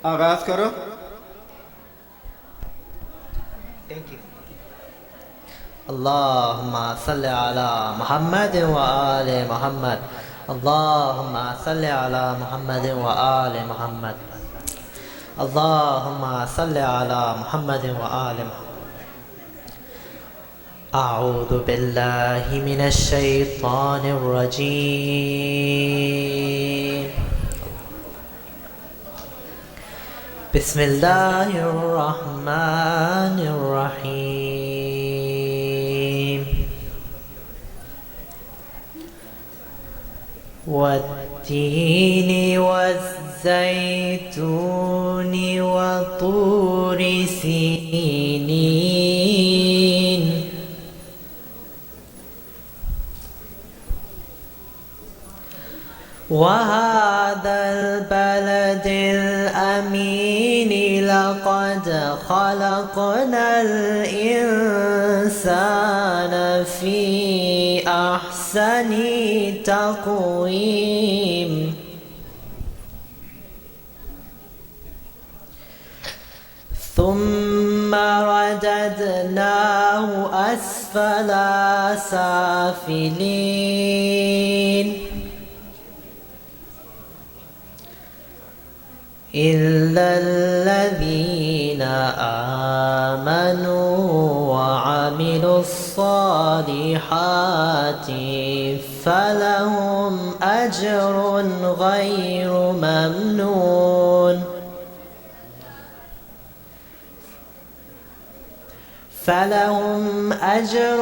آغاز کرو. Thank you. اللهم صل على محمد وآل محمد. اللهم صل على محمد وآل محمد. اللهم صل على محمد وآل محمد. أعوذ بالله من الشيطان الرجيم. بسم الله الرحمن الرحيم. والتين والزيتون وطور سينين وهذا البلد الأمين لقد خلقنا الإنسان في أحسن تقويم ثم رددناه أسفل سافلين إلا الذين آمنوا وعملوا الصالحات فلهم أجر غير ممنون. فلهم أجر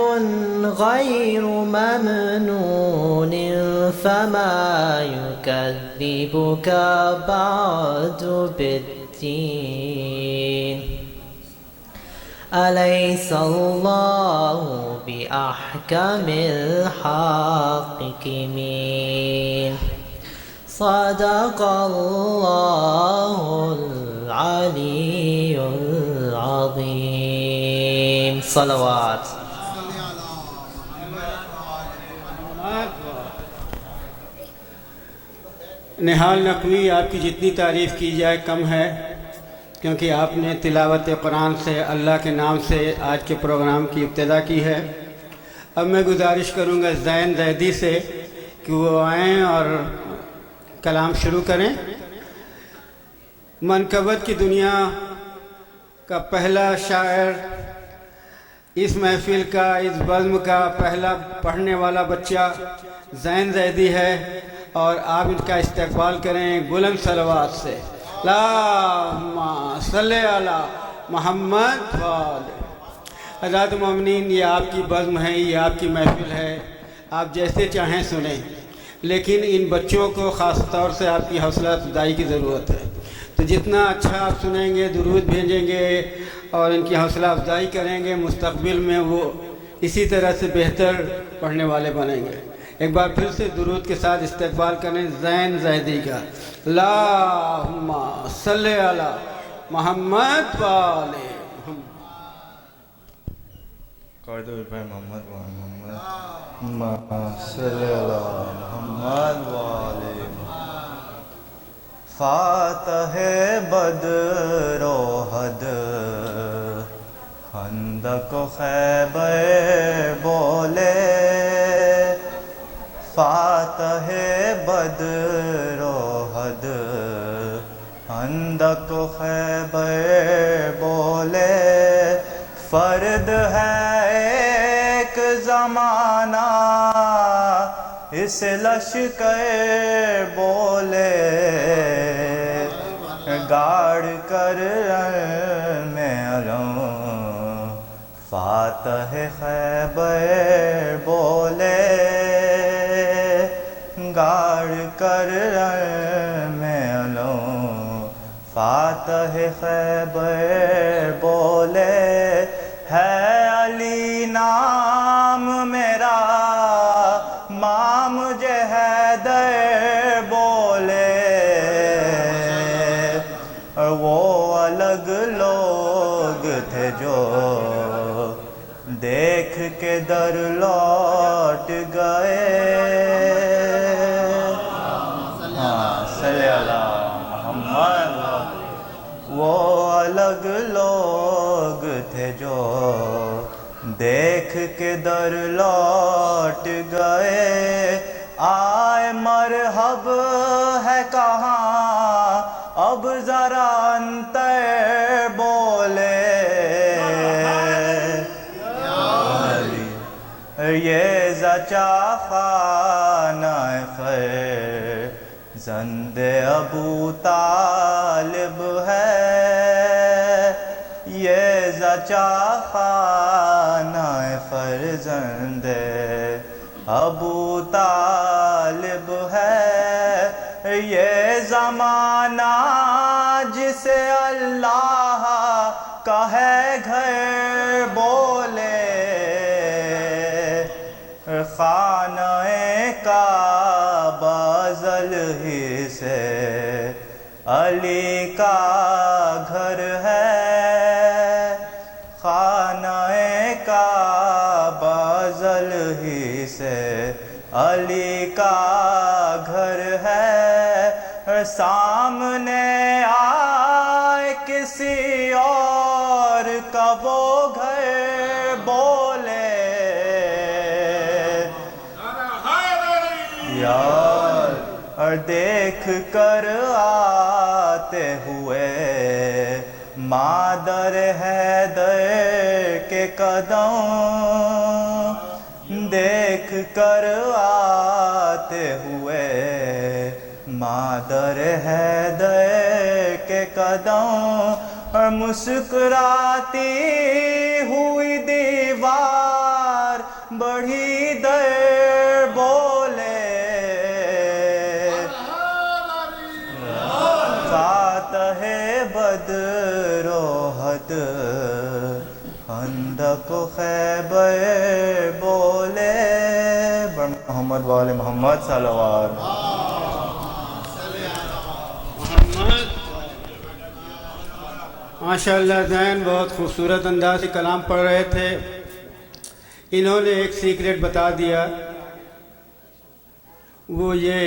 غير ممنون فما يكذبك بعد بالدين. أليس الله بأحكم الحاكمين. صدق الله العلي العظيم. صلوات. نہال نقوی، آپ کی جتنی تعریف کی جائے کم ہے، کیونکہ آپ نے تلاوت قرآن سے اللہ کے نام سے آج کے پروگرام کی ابتدا کی ہے. اب میں گزارش کروں گا زین زیدی سے کہ وہ آئیں اور کلام شروع کریں. منقبت کی دنیا کا پہلا شاعر، اس محفل کا، اس بزم کا پہلا پڑھنے والا بچہ زین زیدی ہے، اور آپ ان کا استقبال کریں بلند صلوات سے. اللہم صلی علی محمد وآلہ. حضرات مومنین، یہ آپ کی بزم ہے، یہ آپ کی محفل ہے، آپ جیسے چاہیں سنیں، لیکن ان بچوں کو خاص طور سے آپ کی حوصلہ افزائی کی ضرورت ہے. تو جتنا اچھا آپ سنیں گے، درود بھیجیں گے اور ان کی حوصلہ افزائی کریں گے، مستقبل میں وہ اسی طرح سے بہتر پڑھنے والے بنیں گے. ایک بار پھر سے درود کے ساتھ استقبال کریں زین زیدی کا. اللہم صلی علی محمد وآلہ قائد محمد محمد صلی علی محمد وآلہ. فاتح بدر و حد خندق و خیبر بولے. فاتح بدر و حد خندق و خیبر بولے. فرد ہے ایک زمانہ اس لشکر بولے. گاڑ کر میں علم فاتح خیبر بولے. گاڑ کر میں علم فاتح خیبر بولے. ہے علی نام میرا، ماں مجھے حیدر بولے. وہ الگ لوگ تھے جو دیکھ کے در لوٹ گئے. صلی اللہ محمد. وہ الگ لوگ تھے جو دیکھ کے در لوٹ گئے. آئے مرحب ہے کہاں اب ذرا انتر بولے. یہ زچا خانہ فرزند ابو طالب ہے. یہ زچا خانہ فرزند ابو طالب ہے. یہ زمانہ جسے اللہ کا ہے گھر بولے. خانہ کعبہ ازل ہی سے علی کا گھر ہے. خانہ کعبہ ازل ہی سے علی کا گھر ہے. سامنے آئے کسی اور کا وہ گھر بولے. یار اور دیکھ کر آتے ہوئے مادر حیدر کے قدم. دیکھ کر آتے ہوئے مادر حیدر کے قدم. اور مسکراتی ہوئی دیوار بڑھی در بولے. فاتح بدر و احد خندق و خیبر بولے. محمد وآل محمد صلوات. ماشاءاللہ زین بہت خوبصورت انداز سے کلام پڑھ رہے تھے. انہوں نے ایک سیکریٹ بتا دیا، وہ یہ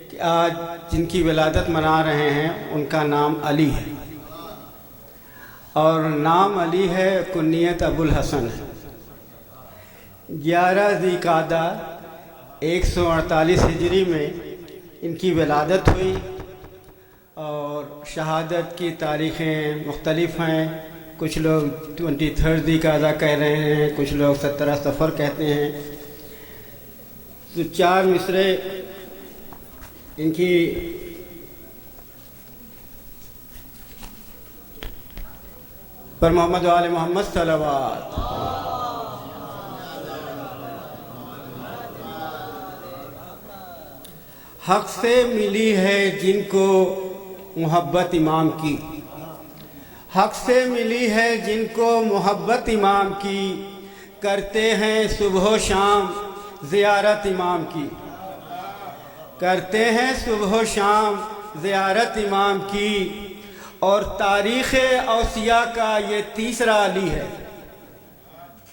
کہ آج جن کی ولادت منا رہے ہیں ان کا نام علی ہے، اور نام علی ہے، کنیت ابو الحسن ہے. 11 ذی قعدہ 148 ہجری میں ان کی ولادت ہوئی، اور شہادت کی تاریخیں مختلف ہیں. کچھ لوگ 23 ذی قعدہ کہہ رہے ہیں، کچھ لوگ 17 صفر کہتے ہیں. تو 4 مصرے ان کی پر محمد وآل محمد صلوات. حق سے ملی ہے جن کو محبت امام کی، حق سے ملی ہے جن کو محبت امام کی، کرتے ہیں صبح و شام زیارت امام کی، کرتے ہیں صبح و شام زیارت امام کی. اور تاریخ اوصیاء کا یہ تیسرا علی ہے.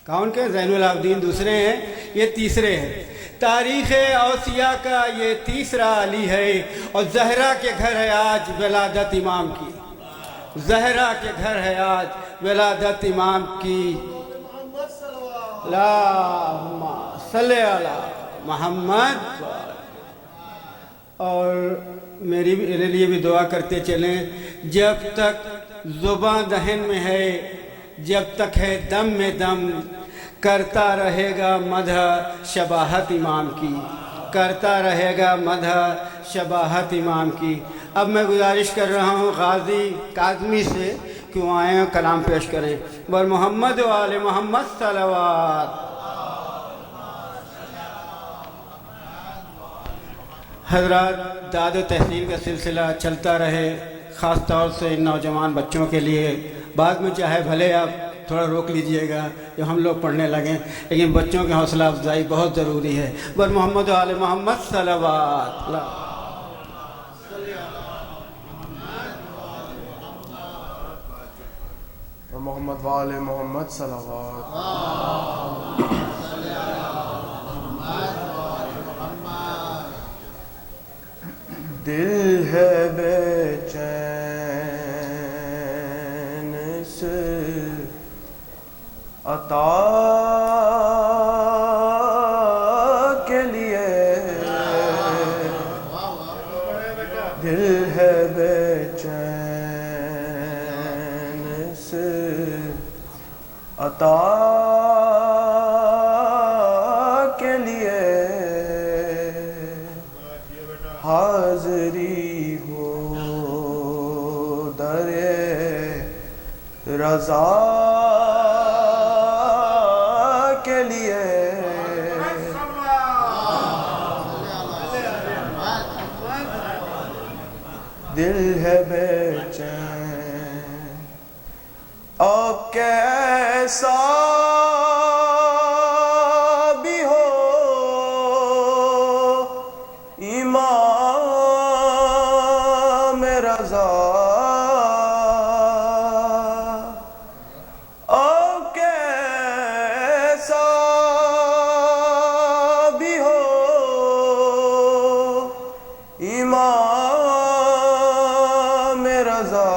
کون کے؟ زین العابدین دوسرے ہیں، یہ تیسرے ہیں. تاریخ اوصیاء کا یہ تیسرا علی ہے. اور زہرا کے گھر ہے آج ولادت امام کی، زہرا کے گھر ہے آج ولادت امام کی. اللہم صلی علی محمد. اور میرے لیے بھی دعا کرتے چلیں. جب تک زباں دہن میں ہے، جب تک ہے دم میں دم، کرتا رہے گا مدح شباہت امام کی، کرتا رہے گا مدح شباہت امام کی. اب میں گزارش کر رہا ہوں غازی کاظمی سے کہ وہ آئیں کلام پیش کریں. بر محمد و آل محمد صلوات. حضرات، داد و تحسین کا سلسلہ چلتا رہے، خاص طور سے ان نوجوان بچوں کے لیے. بعد میں چاہے بھلے آپ تھوڑا روک لیجئے گا جو ہم لوگ پڑھنے لگیں، لیکن بچوں کی حوصلہ افزائی بہت ضروری ہے. بر محمد و آل محمد صلوات. محمد وآل محمد صلوات. دل ہے بے چین عطا کے لیے دل ہے بے چین اس عطا کے لیے حاضری ہو در رضا کے لیے دل ہے بے چین اب کیسا بھی ہو امام رضا اب کیسا بھی ہو امام رضا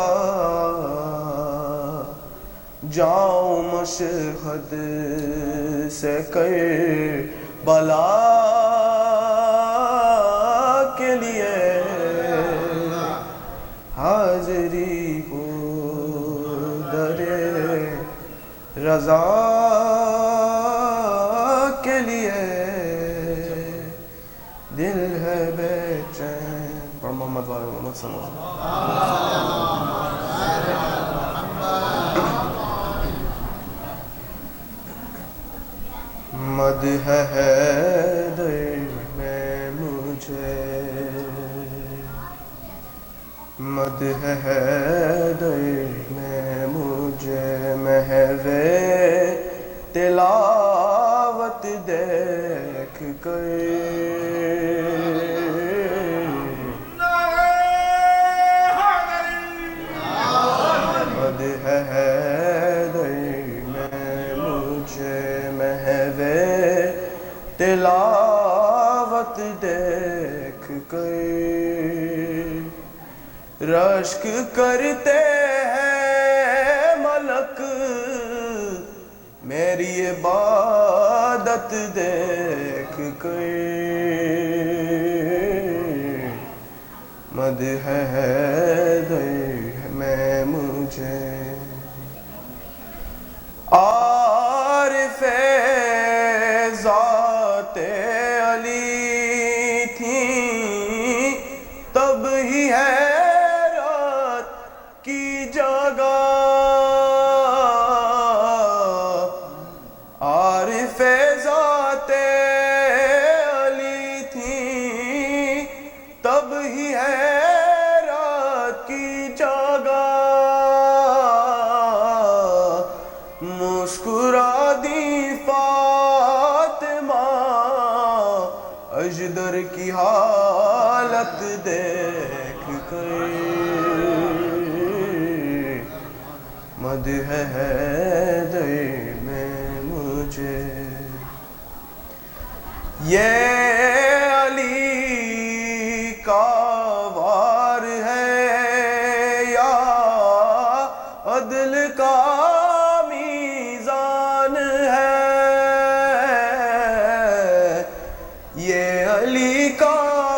جاؤں مشہد سے کربلا کے لیے حاضری ہو در رضا کے لیے دل ہے بے چین اور محمد وآل محمد صلی اللہ علیہ وسلم مدح حیدر میں مجھے مدح حیدر میں مجھے محو تلاوت دیکھ کر مدح حیدر میں مجھے محو تلاوت دیکھ کر رشک کرتے ہیں ملک میری عبادت دیکھ کر مدح حیدر میں مجھے عارف ذات علی تھیں تب ہی حیرت کی جگہ عارف ذات علی تھیں تب ہی حیرت کی جگہ مسکرا دی فاطمہ اجدر کی حالت دیکھ کر مدح حیدر میں مجھے یہ علی کا وار ہے یا عدل کا میزان ہے یہ علی کا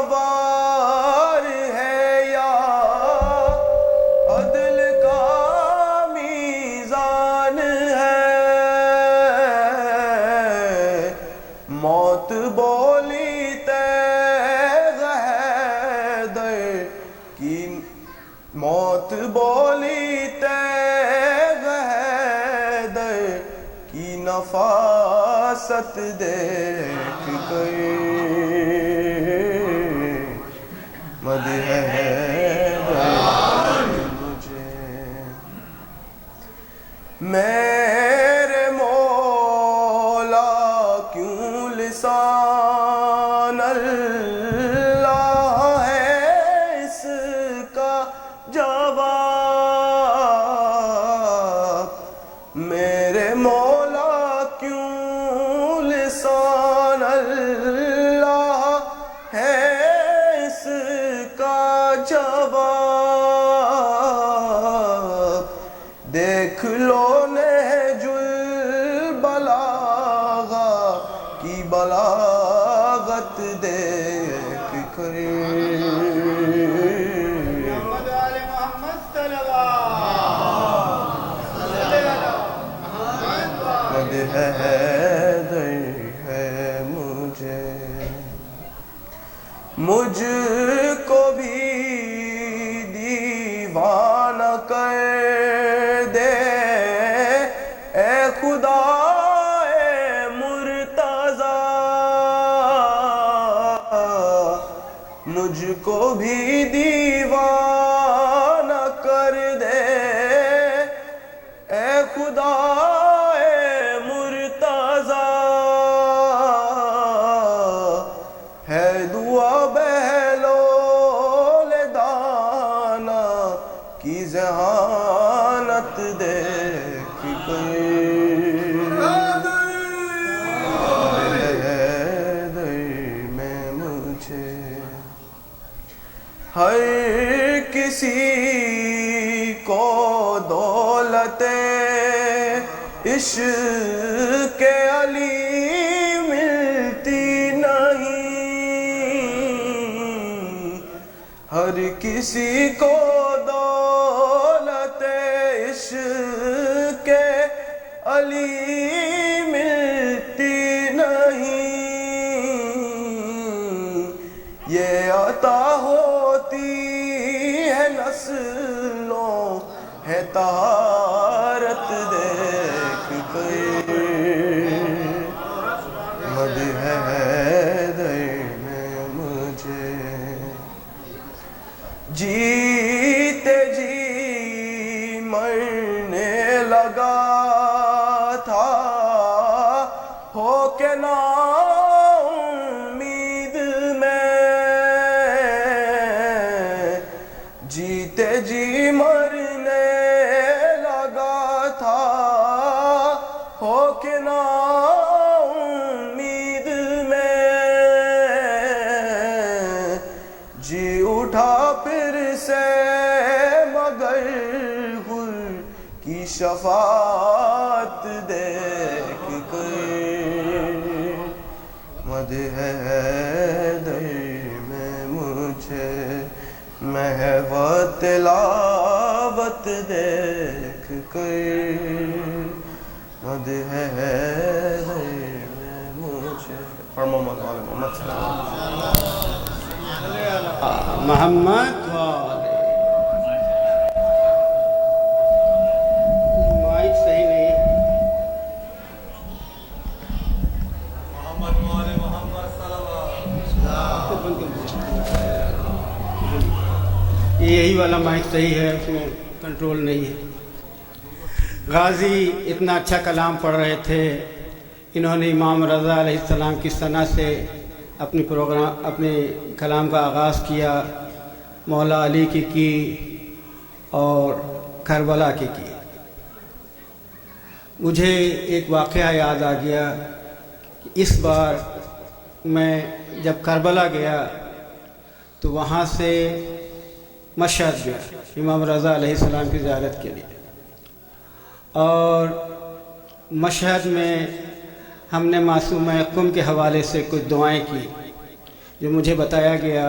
وار ہے یا عدل کا میزان ہے موت بولی تیغ حیدر کی موت بولی تیغ حیدر کی نفاست دیکھ کر مدح حیدر مجھے میرے مولا کیوں لسان اللہ ہے اس کا جواب میرے مولا کیوں لسان اللہ ہے اس کا جواب دیکھ دیکھ لو نہج البلاغہ کی بلاغت دیکھ کر محمد آل محمد مد حیدر ہے مجھے، مجھ کو بھی دیوانہ کر دے اے خدا اے مرتضیٰ، مجھ کو بھی دیوانہ کر دے اے خدا اے مرتضیٰ، ہے دعا بہلول دانا کی ذہانت دیکھ کر حیدر میں مجھے ہر کسی کو دولت عشق علی ملتی نہیں، ہر کسی کو دولت عشق علی ملتی نہیں، یہ عطا ہوتی ہے نسلوں ہے طہارت دیکھ کر مد حیدر میں مجھے جیتے جی مرنے لگا تھا ہو کے نا امید میں، جیتے جی مرنے لگا تھا ہو کے نا امید میں، جی اٹھا پھر سے مگر حر کی شفاعت دیکھ کر مد حیدر میں مجھے محو تلاوت دیکھ کر مد حیدر میں مجھے پر محمد آل محمد صلی اللہ علیہ وسلم محمد مائک صحیح نہیں یہی والا مائک صحیح ہے، اس میں کنٹرول نہیں ہے۔ غازی اتنا اچھا کلام پڑھ رہے تھے، انہوں نے امام رضا علیہ السلام کی ثنا سے اپنے کلام کا آغاز کیا، مولا علی کی اور کربلا کی۔ مجھے ایک واقعہ یاد آ گیا کہ اس بار میں جب کربلا گیا تو وہاں سے مشہد گیا امام رضا علیہ السلام کی زیارت کے لیے، اور مشہد میں ہم نے معصومہ قم کے حوالے سے کچھ دعائیں کی، جو مجھے بتایا گیا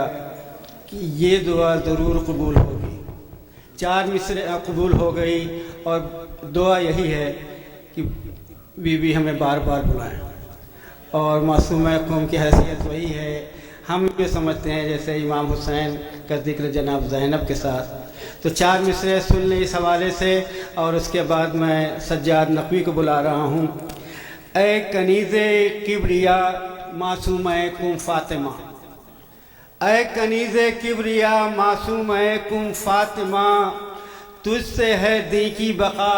کہ یہ دعا ضرور قبول ہوگی۔ 4 مصرے قبول ہو گئی، اور دعا یہی ہے کہ بی بی ہمیں بار بار بلائیں، اور معصومہ قم کی حیثیت وہی ہے۔ ہم یہ سمجھتے ہیں جیسے امام حسین کا ذکر جناب زینب کے ساتھ، تو 4 مصرے سن لیں اس حوالے سے، اور اس کے بعد میں سجاد نقوی کو بلا رہا ہوں۔ اے کنیز کبریا معصومہ قم فاطمہ، اے کنیز کبریا معصومہ قم فاطمہ، تجھ سے ہے دی کی بقا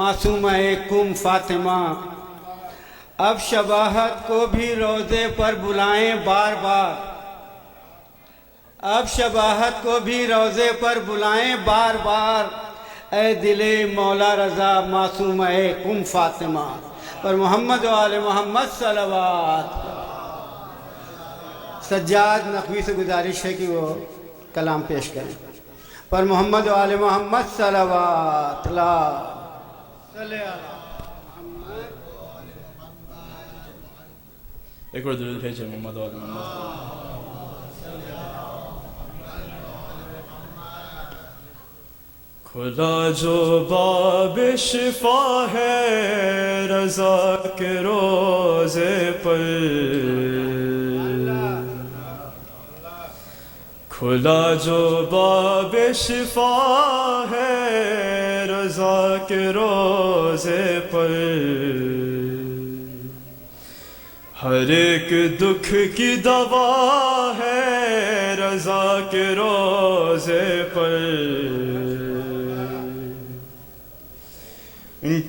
معصومہ قم فاطمہ، اب شباہت کو بھی روضے پر بلائیں بار بار، اب شباہت کو بھی روضے پر بلائیں بار بار، اے دل مولا رضا معصومہ قم فاطمہ، اور محمد و آل محمد صلوات۔ سجاد نقوی سے گزارش ہے کہ وہ کلام پیش کریں، پر محمد و آل محمد صلوات۔ لا ایک اور درود بھیجے محمد و آل محمد. کھلا جو باب شفا ہے رضا کے روزے پر، کھلا جو باب شفا ہے رضا کے روزے پر، ہر ایک دکھ کی دوا ہے رضا کے روزے پر.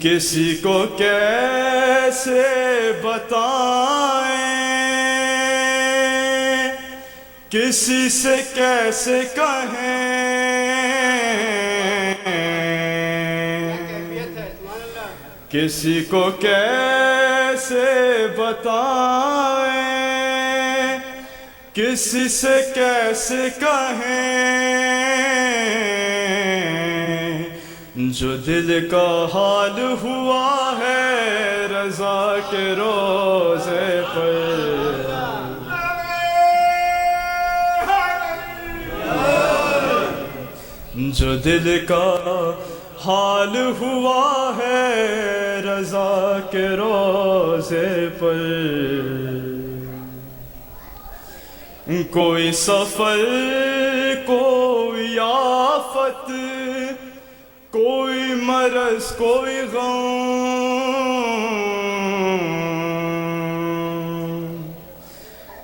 کسی کو کیسے بتائیں، کسی سے کیسے کہیں، کسی کو کیسے بتائیں، کسی سے کیسے کہیں، جو دل کا حال ہوا ہے رضا کے روزے پر. جو دل کا حال ہوا ہے رضا کے روزے پر. کوئی سفر، کوئی آفت، کوئی مرض، کوئی غم،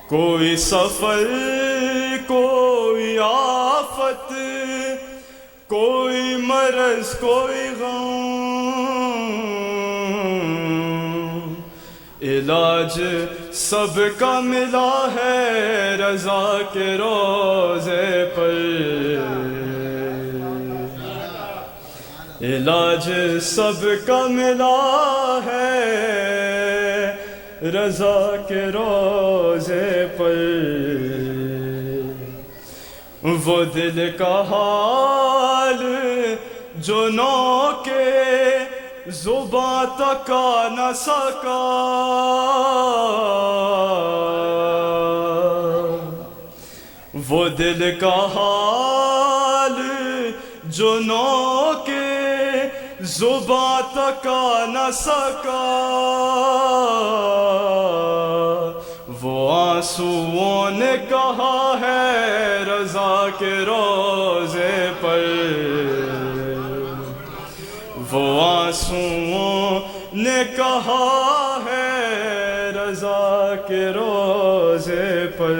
کوئی سفر، کوئی آفت، کوئی مرض، کوئی غم، علاج سب کا ملا ہے رضا کے روزے پر. علاج سب کا ملا ہے رضا کے روزے پر. وہ دل کا حال جو نو کے زباں تک آ نہ سکا، وہ دل کا حال جو نو کے زباں تک آ نہ سکا، وہ آنسوؤں نے کہا ہے رضا کے روزے پر. وہ آنسوؤں نے کہا ہے رضا کے روزے پر.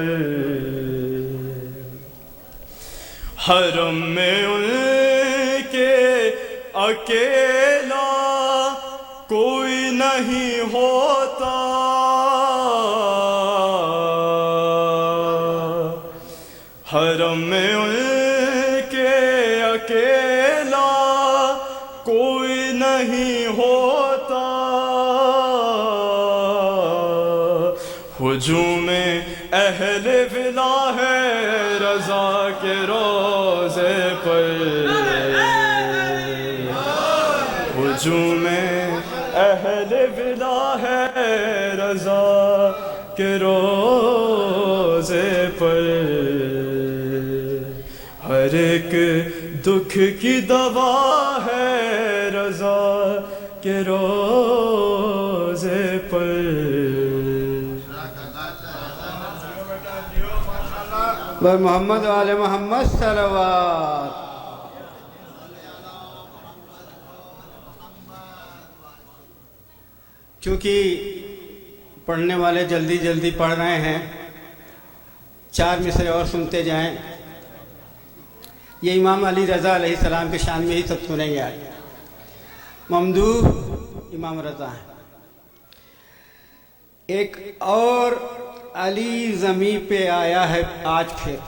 حرم میں ان کے اکیلا کوئی نہیں ہوتا، حرم میں ان کے اکیلا کوئی نہیں ہوتا. ہجوم اہل ولا ہے رضا کے روزے پر. ہجوم اہل ولا ہے رضا کے روزے پر. ہر ایک دکھ کی دوا ہے رضا کے روزے پر. محمد و آل محمد صلوات. چونکہ پڑھنے والے جلدی جلدی پڑھ رہے ہیں، 4 مصرے اور سنتے جائیں. یہ امام علی رضا علیہ السلام کے شان میں ہی سب سنیں گے. آج ممدوح امام رضا ہیں. ایک اور علی زمین پہ آیا ہے آج پھر،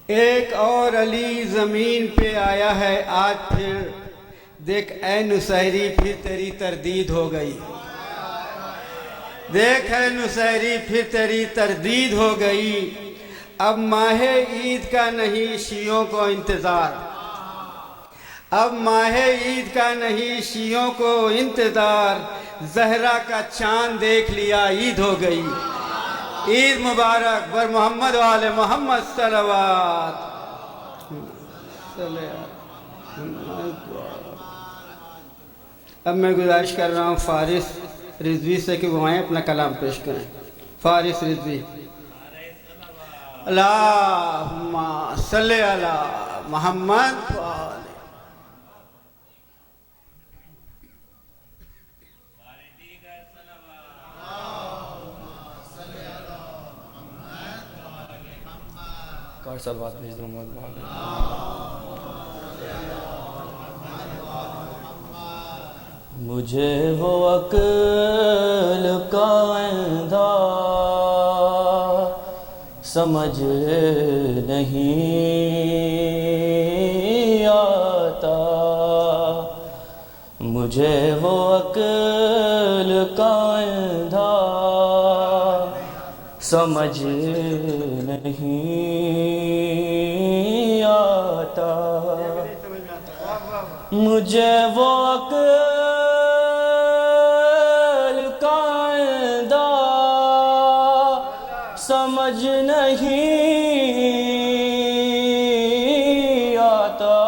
ایک اور علی زمین پہ آیا ہے آج پھر. دیکھ اے نصیری پھر تیری تردید ہو گئی، دیکھ اے نصیری پھر تیری تردید ہو گئی. اب ماہ عید کا نہیں شیعوں کو انتظار، اب ماہ عید کا نہیں شیعوں کو انتظار، زہرا کا چاند دیکھ لیا عید ہو گئی۔ عید مبارک بر محمد و آل محمد صلوات۔ اب میں گزارش کر رہا ہوں فارس رضوی سے کہ وہ آئیں اپنا کلام پیش کریں۔ فارس رضوی۔ اللہم صلی علی محمد و آل کار سلوات بھیج دوں محمد محمد۔ مجھے وہ عقل کا اندھا سمجھ نہیں آتا، مجھے وہ عقل کا اندھا سمجھ نہیں آتا، مجھے وہ عقل کا اندھا سمجھ نہیں آتا،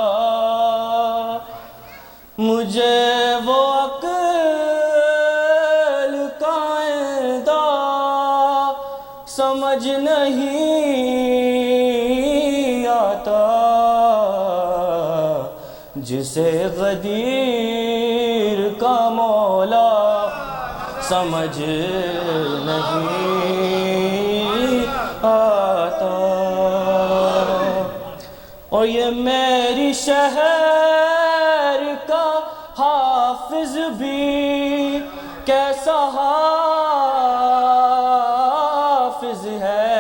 مجھے وہ عقل کا اندھا سمجھ نہیں آتا، جسے غدیر کا مولا سمجھ نہیں آتا، اور یہ میری شہر کا حافظ بھی کیسا حافظ ہے،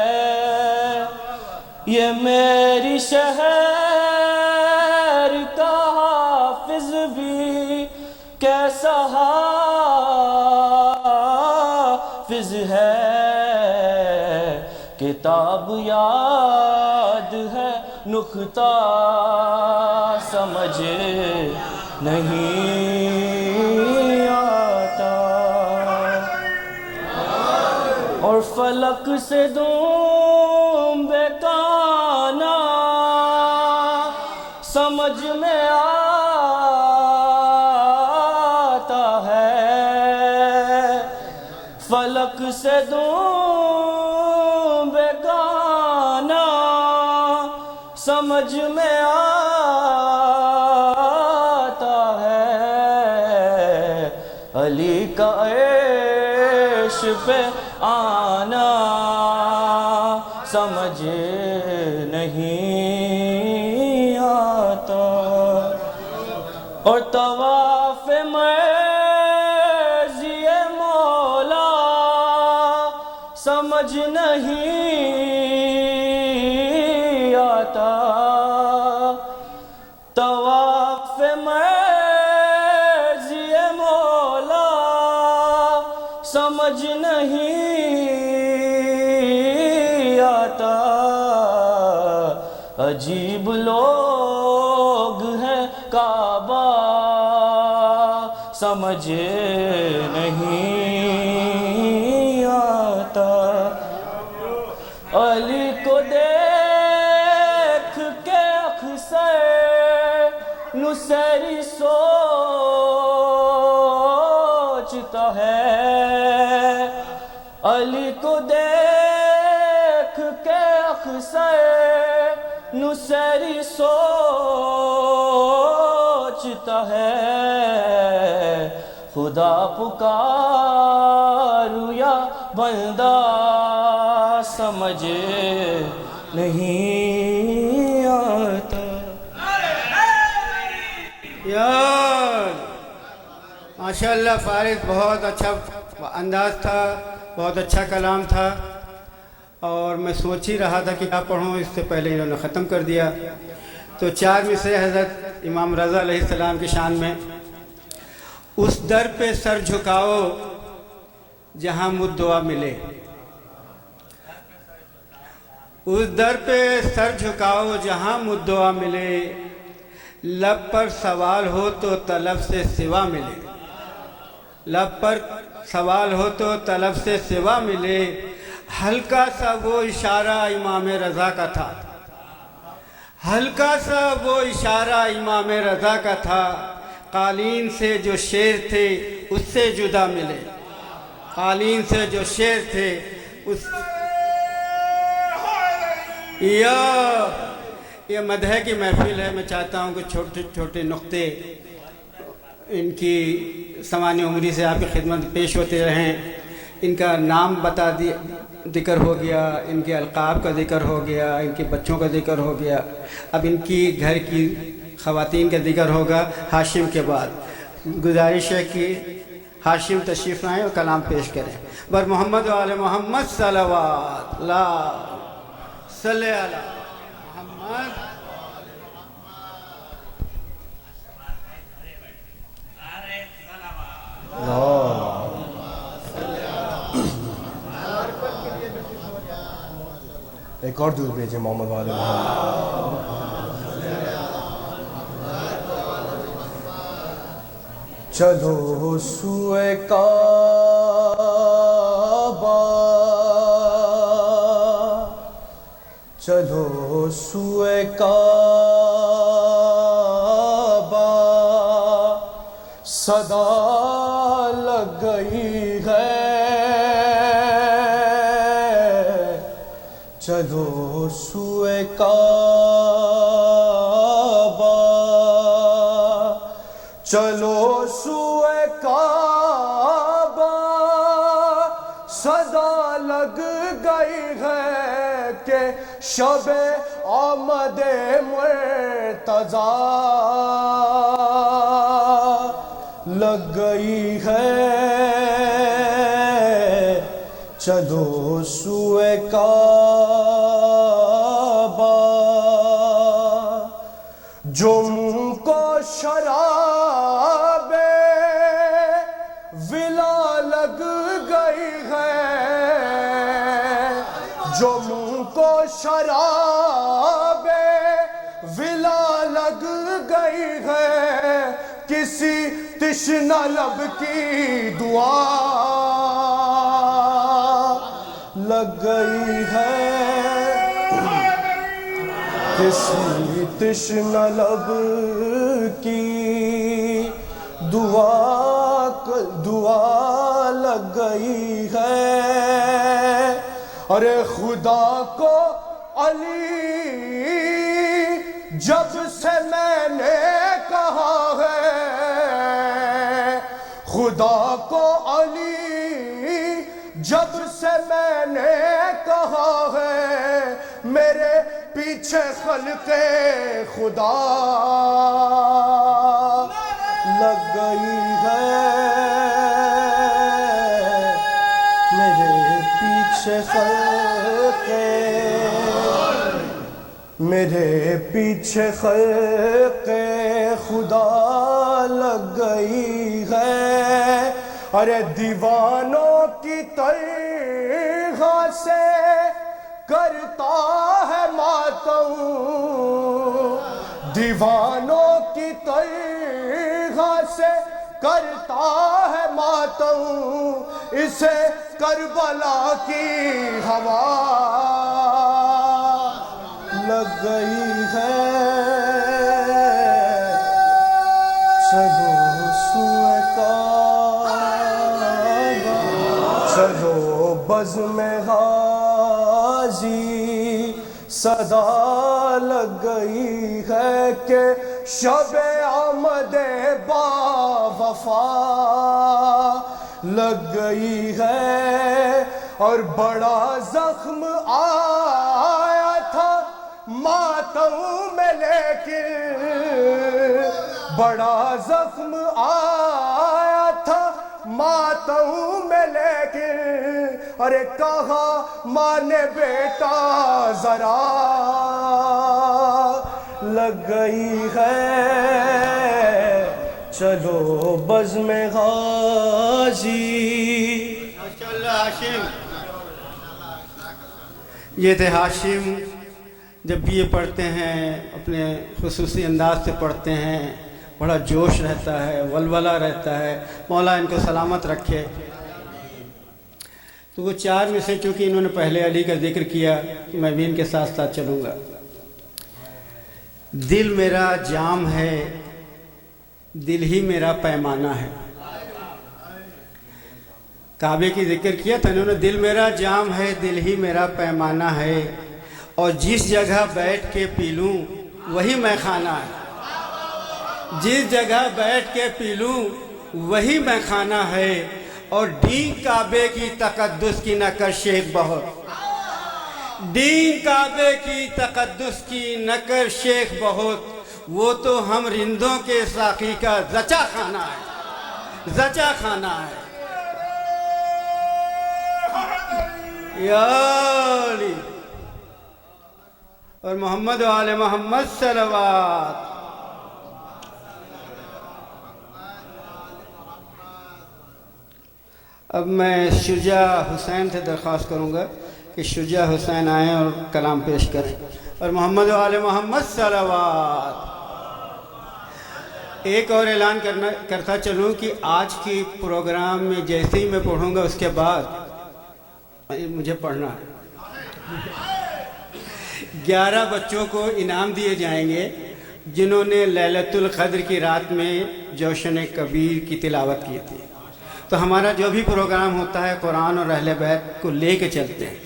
یہ میری شہر کا حافظ بھی کیسا حافظ ہے، کتاب یاد ہے نقطہ سمجھ نہیں آتا، اور فلک سے دوں بے کانا سمجھ میں آتا ہے، فلک سے دوں بے کانا سمجھ میں آتا ہے، علی کا عیش پہ آنا سمجھ نہیں آتا، اور طواف مرضی مولا سمجھ نہیں آتا، طواف مرضی مولا سمجھ نہیں آتا، عجیب لوگ ہیں کعبہ سمجھ نہیں آتا، علی کو دیکھ کے اکثر نصیری سوچتا ہے، علی کو دیکھ کے اکثر نصیری سوچتا ہے، خدا پکارو یا بندہ سمجھ نہیں آتا۔ یار ماشاءاللہ فارس، بہت اچھا انداز تھا، بہت اچھا کلام تھا، اور میں سوچ ہی رہا تھا کہ کیا پڑھوں، اس سے پہلے انہوں نے ختم کر دیا۔ تو 4 مصرع حضرت امام رضا علیہ السلام کی شان میں: اس در پہ سر جھکاؤ جہاں مدعا ملے، اس در پہ سر جھکاؤ جہاں مدعا ملے، لب پر سوال ہو تو طلب سے سوا ملے، لب پر سوال ہو تو طلب سے سوا ملے، ہلکا سا وہ اشارہ امام رضا کا تھا، ہلکا سا وہ اشارہ امام رضا کا تھا، قالین سے جو شعر تھے اس سے جدا ملے، قالین سے جو شعر تھے اس یہ مدح کی محفل ہے، میں چاہتا ہوں کہ چھوٹے چھوٹے نقطے ان کی سمانی عمری سے آپ کی خدمت پیش ہوتے رہیں۔ ان کا نام بتا دیا، ذکر ہو گیا، ان کے القاب کا ذکر ہو گیا، ان کے بچوں کا ذکر ہو گیا، اب ان کی گھر کی خواتین کا ذکر ہوگا ہاشم کے بعد۔ گزارش ہے کہ ہاشم تشریف لائیں اور کلام پیش کریں۔ بر محمد و آل محمد صلوات، لا صلی علی محمد۔ ایک اور درود بھیجیں محمد و آل محمد۔ چلو سوئے کعبہ، چلو سوئے کعبہ، صدا لگ گئی ہے، چلو سوئے کعبہ، چلو سوئے کعبہ، صدا لگ گئی ہے کہ شب آمد مرتضیٰ لگ گئی ہے، چلو سوئے کعبہ، جو منہ کو شراب ولا لگ گئی ہے، جو منہ کو شراب ولا لگ گئی ہے، کسی تشنہ لب کی دعا لگ گئی ہے، کسی تشنہ لب کی دعا لگ گئی ہے۔ ارے خدا کو علی جب سے میں نے کہا ہے، خدا کو علی جب سے میں نے کہا ہے، میرے پیچھے خلق خدا لگ گئی ہے، میرے پیچھے خلق، میرے پیچھے خلق خدا لگ گئی ہے۔ ارے دیوانوں کی طرح سے کرتا ہے ماتم، دیوانوں کی طرح سے کرتا ہے ماتم، اسے کربلا کی ہوا لگ گئی ہے، چلو سوئے کعبہ، چلو بزم غازی، صدا لگ گئی ہے کہ شب آمد با وفا لگ گئی ہے، اور بڑا زخم آیا تھا ماتم میں، لیکن بڑا زخم آیا تھا ماتم میں، لیکن ارے کہا ماں نے بیٹا ذرا لگ گئی ہے، چلو بزم غازی۔ ماشاءاللہ ہاشم، یہ تھے ہاشم جب بھی یہ پڑھتے ہیں اپنے خصوصی انداز سے پڑھتے ہیں، بڑا جوش رہتا ہے، ولولہ رہتا ہے، مولا ان کو سلامت رکھے۔ تو وہ 4 میں سے چونکہ انہوں نے پہلے علی کا ذکر کیا تو میں بھی ان کے ساتھ ساتھ چلوں گا۔ دل میرا جام ہے، دل ہی میرا پیمانہ ہے۔ کعبے کی ذکر کیا تھا انہوں نے، دل میرا جام ہے، دل ہی میرا پیمانہ ہے، اور جس جگہ بیٹھ کے پی لوں وہی میں خانہ ہے۔ جس جگہ بیٹھ کے پی لوں وہی میں خانہ ہے، اور ڈین کعبے کی تقدس کی نقش شیخ بہت، ڈین کعبے کی تقدس کی نقش شیخ بہت، وہ تو ہم رندوں کے ساقی کا زچا خانہ ہے، زچا خانہ ہے۔ یا علی اور محمد و آل محمد صلوات۔ اب میں شجاع حسین سے درخواست کروں گا کہ شجاع حسین آئیں اور کلام پیش کریں، اور محمد و آل محمد صلوات۔ ایک اور اعلان کرتا چلوں کہ آج کی پروگرام میں جیسے ہی میں پڑھوں گا اس کے بعد مجھے پڑھنا ہے۔ 11 بچوں کو انعام دیے جائیں گے جنہوں نے لیلۃ القدر کی رات میں جوشن کبیر کی تلاوت کی تھی۔ تو ہمارا جو بھی پروگرام ہوتا ہے قرآن اور اہل بیت کو لے کے چلتے ہیں۔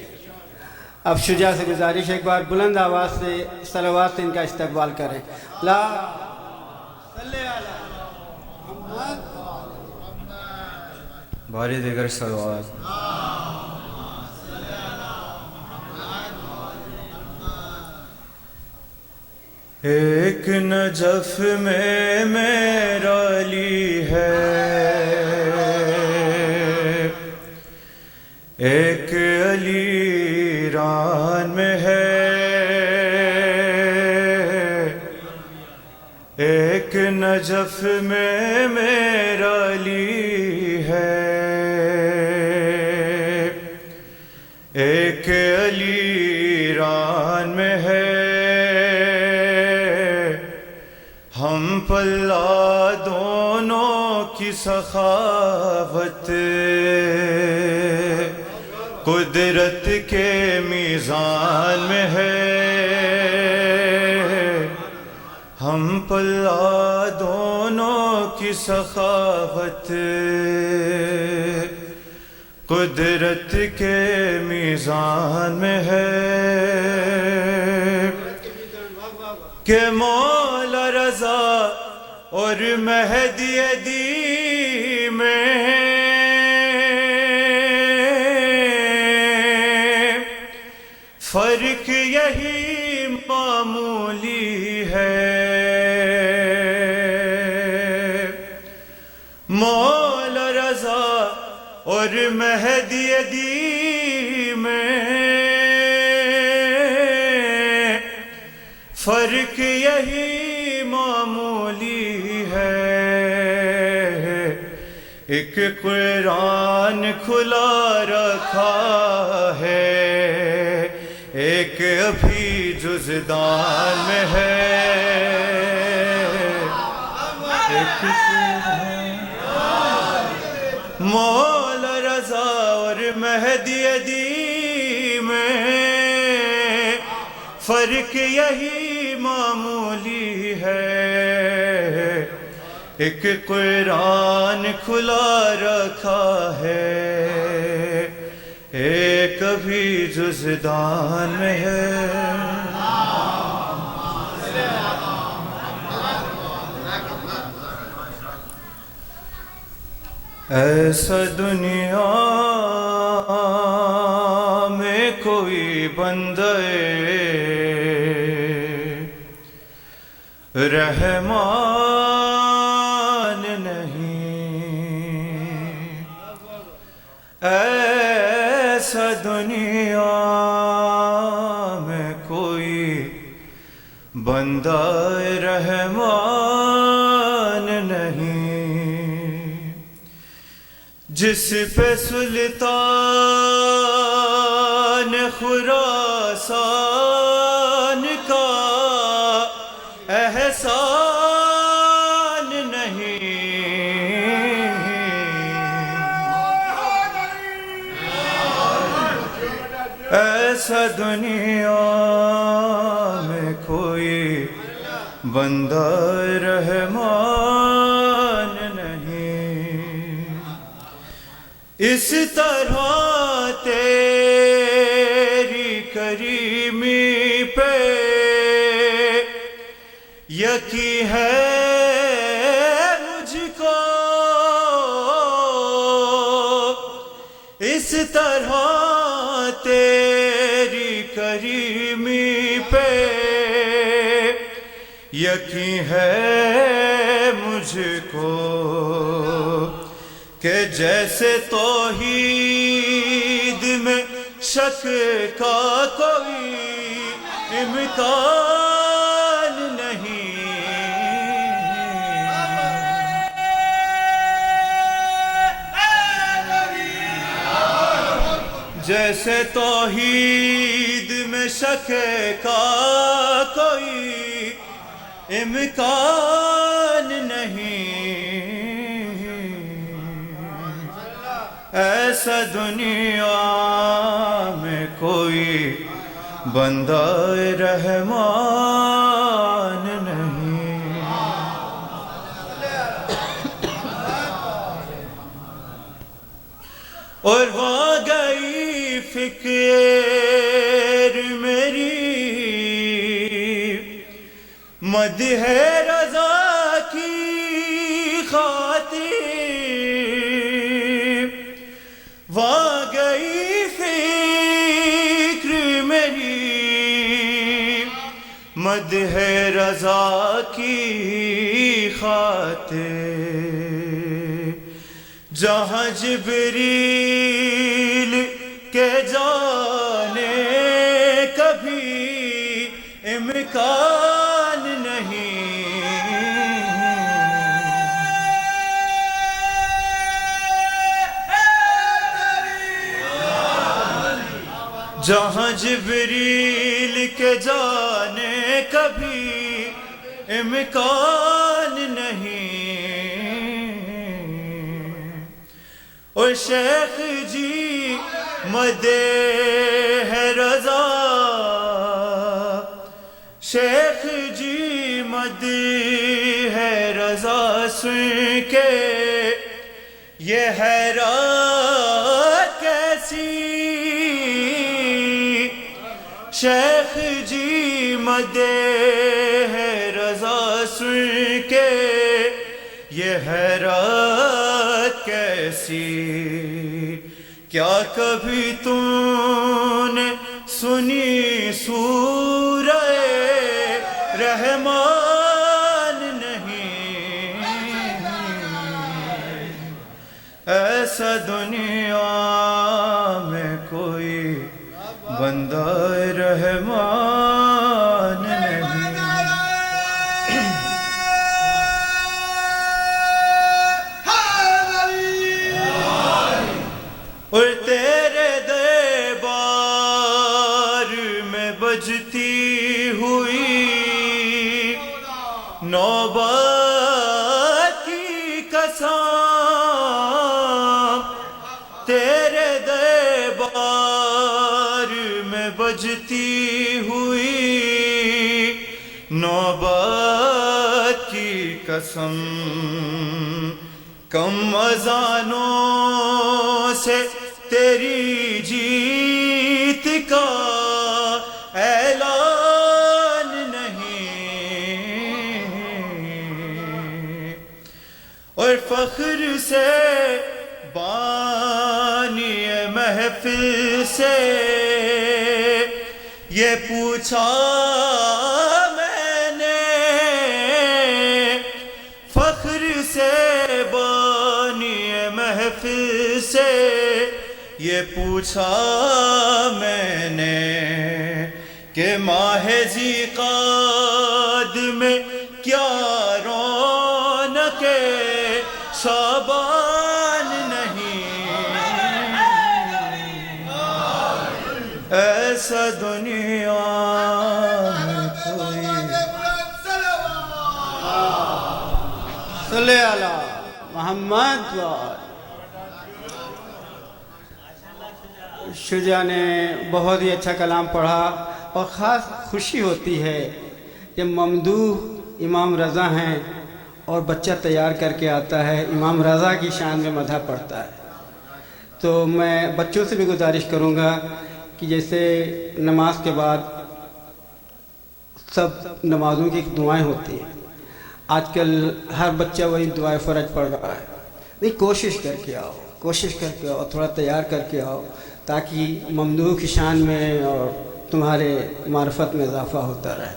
اب شجاع سے گزارش ایک بار بلند آواز سے صلوات سے ان کا استقبال کریں۔ لا صلی علی محمد، باری دیگر صلوات۔ ایک نجف میں میرا علی ہے، ایک علی ایران میں ہے، ایک نجف میں میرا علی ہے، ایک علی ایران میں ہے، ہم پلہ دونوں کی سخاوت قدرت کے میزان میں ہے، ہم پلہ دونوں کی سخاوت قدرت کے میزان میں ہے، کہ مولا رضا اور مہدی دی میں فرق یہی معمولی ہے، مولا رضا اور مہدی دی میں فرق یہی معمولی ہے، ایک قرآن کھلا رکھا ہے، ایک ابھی جزدان میں ہے، ایک مولا رضا اور مہدی دی میں فرق یہی معمولی ہے، ایک قرآن کھلا رکھا ہے، ایک ابھی جزدان میں ہے۔ ایسا دنیا میں کوئی بندے رحمان نہیں، ایسا دنیا میں کوئی بندہ رحمان نہیں، جس پہ سلطان خراسان احسان نہیں، ایسا دنیا میں کوئی بندہ رحمان نہیں، اس طرح تیری کریمی پہ یقین ہے مجھ کو، اس طرح تیری کریمی پہ یقین ہے مجھ کو، کہ جیسے توحید میں شک کا کوئی امکان نہیں، جیسے توحید میں شک کا کوئی امکان نہیں، ایسا دنیا میں کوئی بندہ رحمان نہیں۔ اور وہاں گئی فکر میری مدح رضا کی خاطر، وہاں گئی فکر میری مدح رضا کی خاطر، جہاں جبریل کے جانے کبھی امکان نہیں، جہاں جبریل کے جانے کبھی امکان نہیں، اور شیخ جی مدح رضا، شیخ جی مدح رضا سن کے یہ حیرت کیسی، شیخ جی مدح رضا سن کے یہ حیرت کیسی، کیا کبھی تم نے سنی سورہ رحمان نہیں، ایسا دنیا میں کوئی بندہ رحمان نہیں۔ اور تیرے دربار میں بجتی ہوئی نوبت کی قسم، تیرے دربار میں بجتی ہوئی نوبت کی قسم، کم اذانوں سے تیری جیت کا اعلان نہیں، اور فخر سے بانی محفل سے یہ پوچھا میں نے، فخر سے بانی محفل سے یہ پوچھا میں نے کہ ماہ ذیقعد میں کیا رونق شعبان نہیں، ایسا دنیا میں کوئی صلی علی محمد شجاع نے بہت ہی اچھا کلام پڑھا، اور خاص خوشی ہوتی ہے جب ممدوح امام رضا ہیں اور بچہ تیار کر کے آتا ہے، امام رضا کی شان میں مدح پڑھتا ہے۔ تو میں بچوں سے بھی گزارش کروں گا کہ جیسے نماز کے بعد سب نمازوں کی دعائیں ہوتی ہیں، آج کل ہر بچہ وہی دعائیں فرض پڑھ رہا ہے، نہیں کوشش کر کے آؤ، تھوڑا تیار کر کے آؤ، تاکہ ممدوح کی شان میں اور تمہارے معرفت میں اضافہ ہوتا رہے۔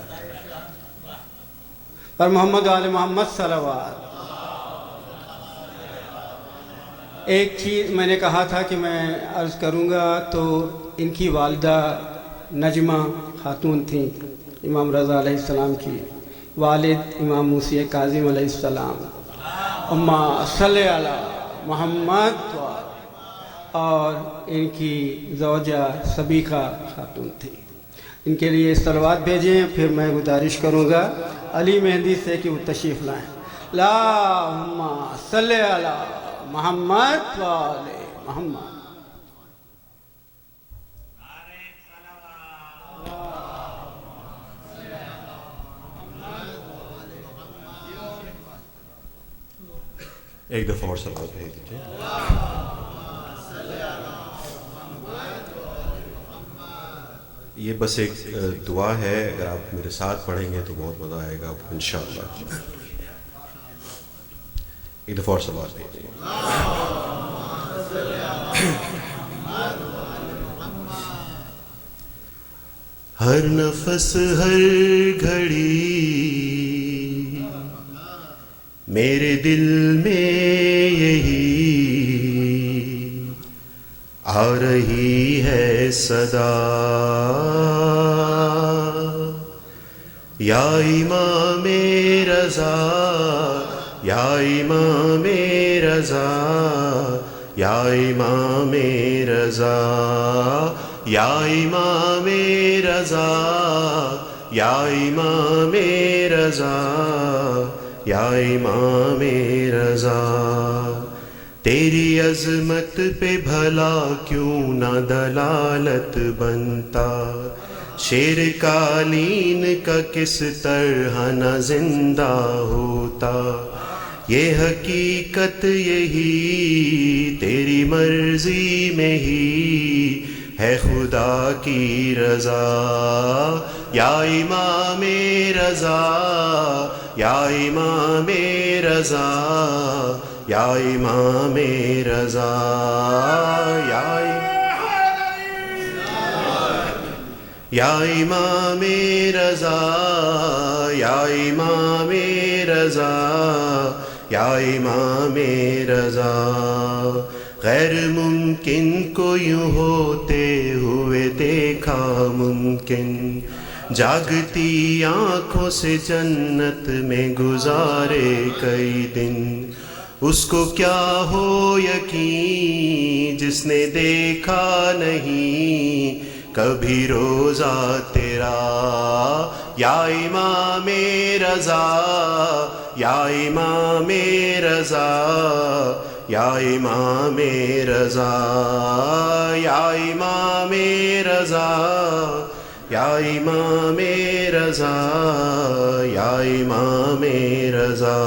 پر محمد و آل محمد صلوات۔ ایک چیز میں نے کہا تھا کہ میں عرض کروں گا، تو ان کی والدہ نجمہ خاتون تھیں، امام رضا علیہ السلام کی والد امام موسی کاظم علیہ السلام، اماں صلی علی محمد، اور ان کی زوجہ سبیکہ خاتون تھی۔ ان کے لیے صلوات بھیجیں، پھر میں گزارش کروں گا علی مہندی سے کہ وہ تشریف لائیں۔ اللہم صلی علی محمد و آل محمد۔ ایک دفعہ اور صلوات بھیج دیجیے۔ یہ بس ایک دعا ہے، اگر آپ میرے ساتھ پڑھیں گے تو بہت مزہ آئے گا انشاءاللہ۔ ایک دفعہ اور صلوات بھیج دیجیے۔ ہر نفس ہر گھڑی میرے دل میں یہی آ رہی ہے صدا، یا امام رضا، یا امام رضا، یا امام رضا، یا امام رضا، یا امام رضا، یا امام رضا۔ تیری عظمت پہ بھلا کیوں نہ دلالت بنتا، شیر قالین کا کس طرح نہ زندہ ہوتا۔ یہ حقیقت یہی تیری مرضی میں ہی ہے خدا کی رضا، یا امام رضا، یا امام رضا، یا امام رضا، یا امام رضا، یا امام رضا، یا امام رضا۔ غیر ممکن کو یوں ہوتے ہوئے دیکھا ممکن، جاگتی آنکھوں سے جنت میں گزارے کئی دن۔ اس کو کیا ہو یقین جس نے دیکھا نہیں کبھی روزہ تیرا، یا امام رضا، یا امام رضا، یا امام رضا، یا امام رضا، یا امام رضا، یا امام رضا۔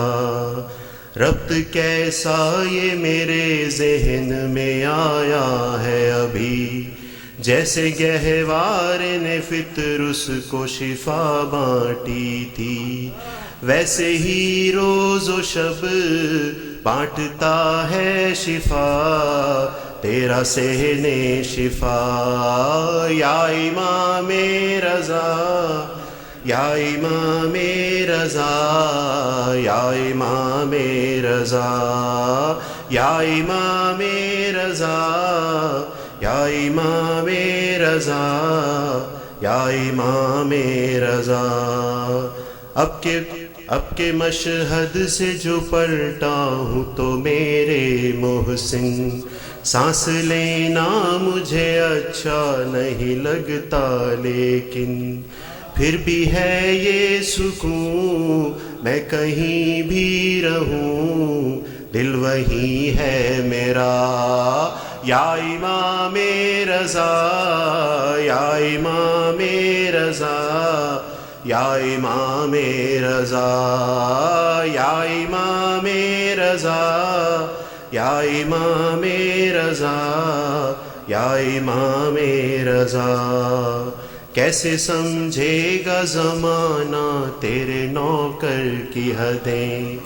ربط کیسا یہ میرے ذہن میں آیا ہے ابھی، جیسے گہوار نے فطر اس کو شفا بانٹی تھی، ویسے ہی روز و شب بانٹتا ہے شفا تیرا سہنے شفا، یا امام رضا، یا امام رضا، یا امام رضا، یا امام رضا، یا امام رضا، یا امام رضا۔ اب کے مشہد سے جو پلٹا ہوں تو میرے محسن، سانس لینا مجھے اچھا نہیں لگتا، لیکن پھر بھی ہے یہ سکون میں کہیں بھی رہوں دل وہی ہے میرا یا امام رضا یا امام رضا یا امام رضا یا امام رضا یا امام رضا یا امام رضا کیسے سمجھے گا زمانہ تیرے نوکر کی حدیں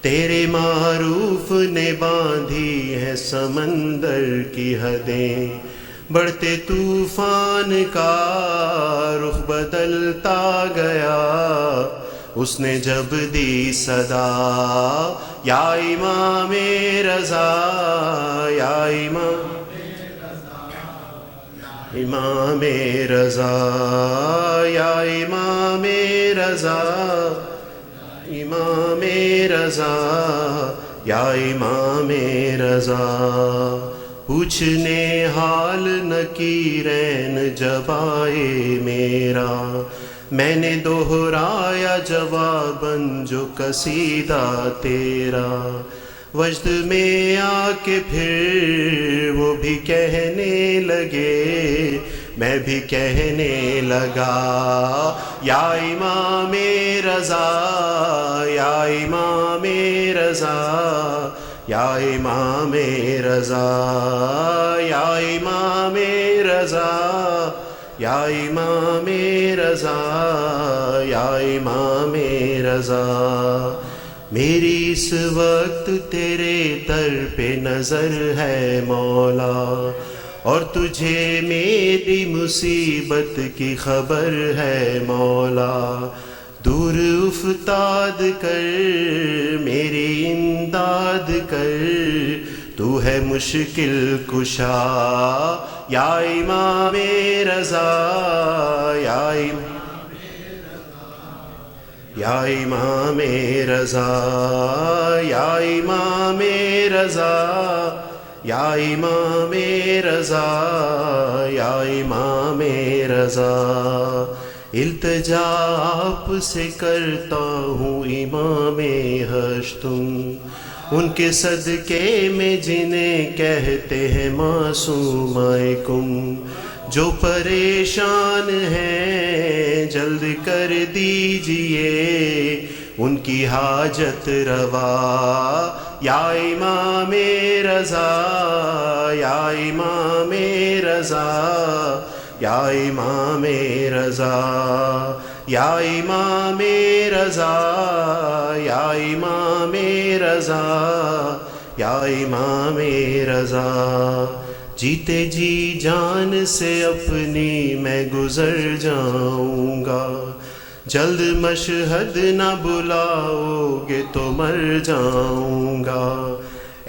تیرے معروف نے باندھی ہے سمندر کی حدیں بڑھتے طوفان کا رخ بدلتا گیا اس نے جب دی صدا یا امام رضا یا امام رضا یا امام رضا امام رضا یا امام رضا پوچھنے حال نکیرین جب آئے میرا میں نے دہرایا جواباً جو قصیدہ تیرا وجد میں آ کے پھر وہ بھی کہنے لگے میں بھی کہنے لگا یا امام رضا یا امام رضا یا امام رضا یا امام رضا یا امام رضا یا امام رضا میری اس وقت تیرے در پہ نظر ہے مولا اور تجھے میری مصیبت کی خبر ہے مولا دور افتاد کر میری امداد کر تو ہے مشکل کشا یا امام رضا یا امام رضا یا امام رضا یا امام رضا یا امام رضا التجا آپ سے کرتا ہوں امام ہشتم ان کے صدقے میں جنہیں کہتے ہیں معصومائکم جو پریشان ہیں جلد کر دیجئے ان کی حاجت روا یا امام رضا یا امام رضا یا امام رضا یا امام رضا یا امام رضا یا امام رضا جیتے جی جان سے اپنی میں گزر جاؤں گا جلد مشہد نہ بلاؤ گے تو مر جاؤں گا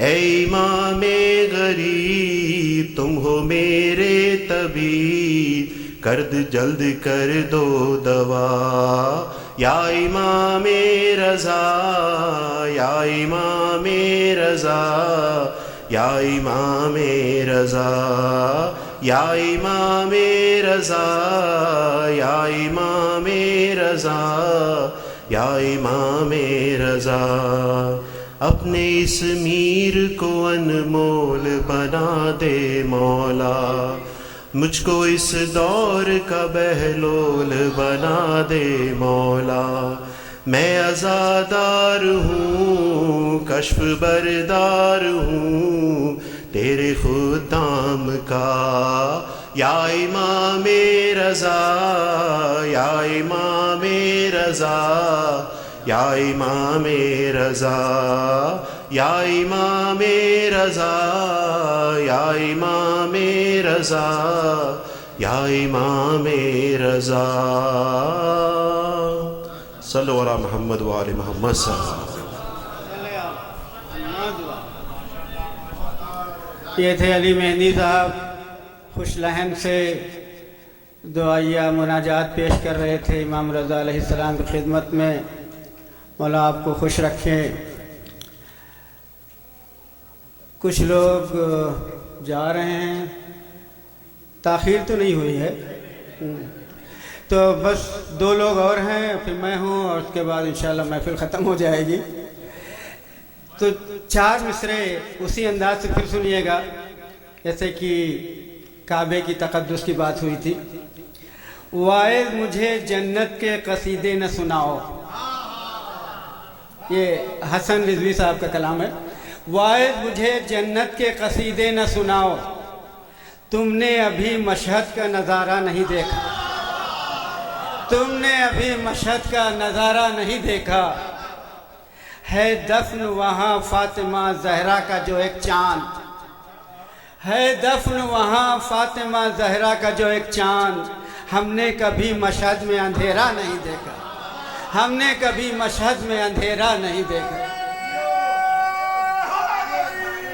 اے امام غریب تم ہو میرے طبیب کرد جلد کر دو دوا یا امام رضا یا امام رضا یا امام رضا یا امام رضا یا امام رضا یا امام رضا اپنے اس میر کو انمول بنا دے مولا مجھ کو اس دور کا بہلول بنا دے مولا میں عزادار ہوں کشف بردار ہوں تیرے خدام کا یا امام رضا یا امام رضا یا امام رضا یا امام رضا یا امام رضا یا امام رضا صلو علی محمد و آل محمد صلی اللہ علیہ وسلم۔ یہ تھے علی مہندی صاحب خوش لہن سے دعائیہ مناجات پیش کر رہے تھے امام رضا علیہ السلام کی خدمت میں۔ مولا آپ کو خوش رکھے۔ کچھ لوگ جا رہے ہیں، تاخیر تو نہیں ہوئی ہے، تو بس 2 لوگ اور ہیں، پھر میں ہوں، اور اس کے بعد انشاءاللہ محفل ختم ہو جائے گی. تو 4 مصرے اسی انداز سے پھر سنیے گا جیسے کہ کعبے کی تقدس کی بات ہوئی تھی. واعظ مجھے جنت کے قصیدے نہ سناؤ، یہ حسن رضوی صاحب کا کلام ہے. واعظ مجھے جنت کے قصیدے نہ سناؤ، تم نے ابھی مشہد کا نظارہ نہیں دیکھا، تم نے ابھی مشہد کا نظارہ نہیں دیکھا. ہے دفن وہاں فاطمہ زہرا کا جو ایک چاند، ہے دفن وہاں فاطمہ زہرا کا جو ایک چاند. ہم نے کبھی مشہد میں اندھیرا نہیں دیکھا، ہم نے کبھی مشہد میں اندھیرا نہیں دیکھا.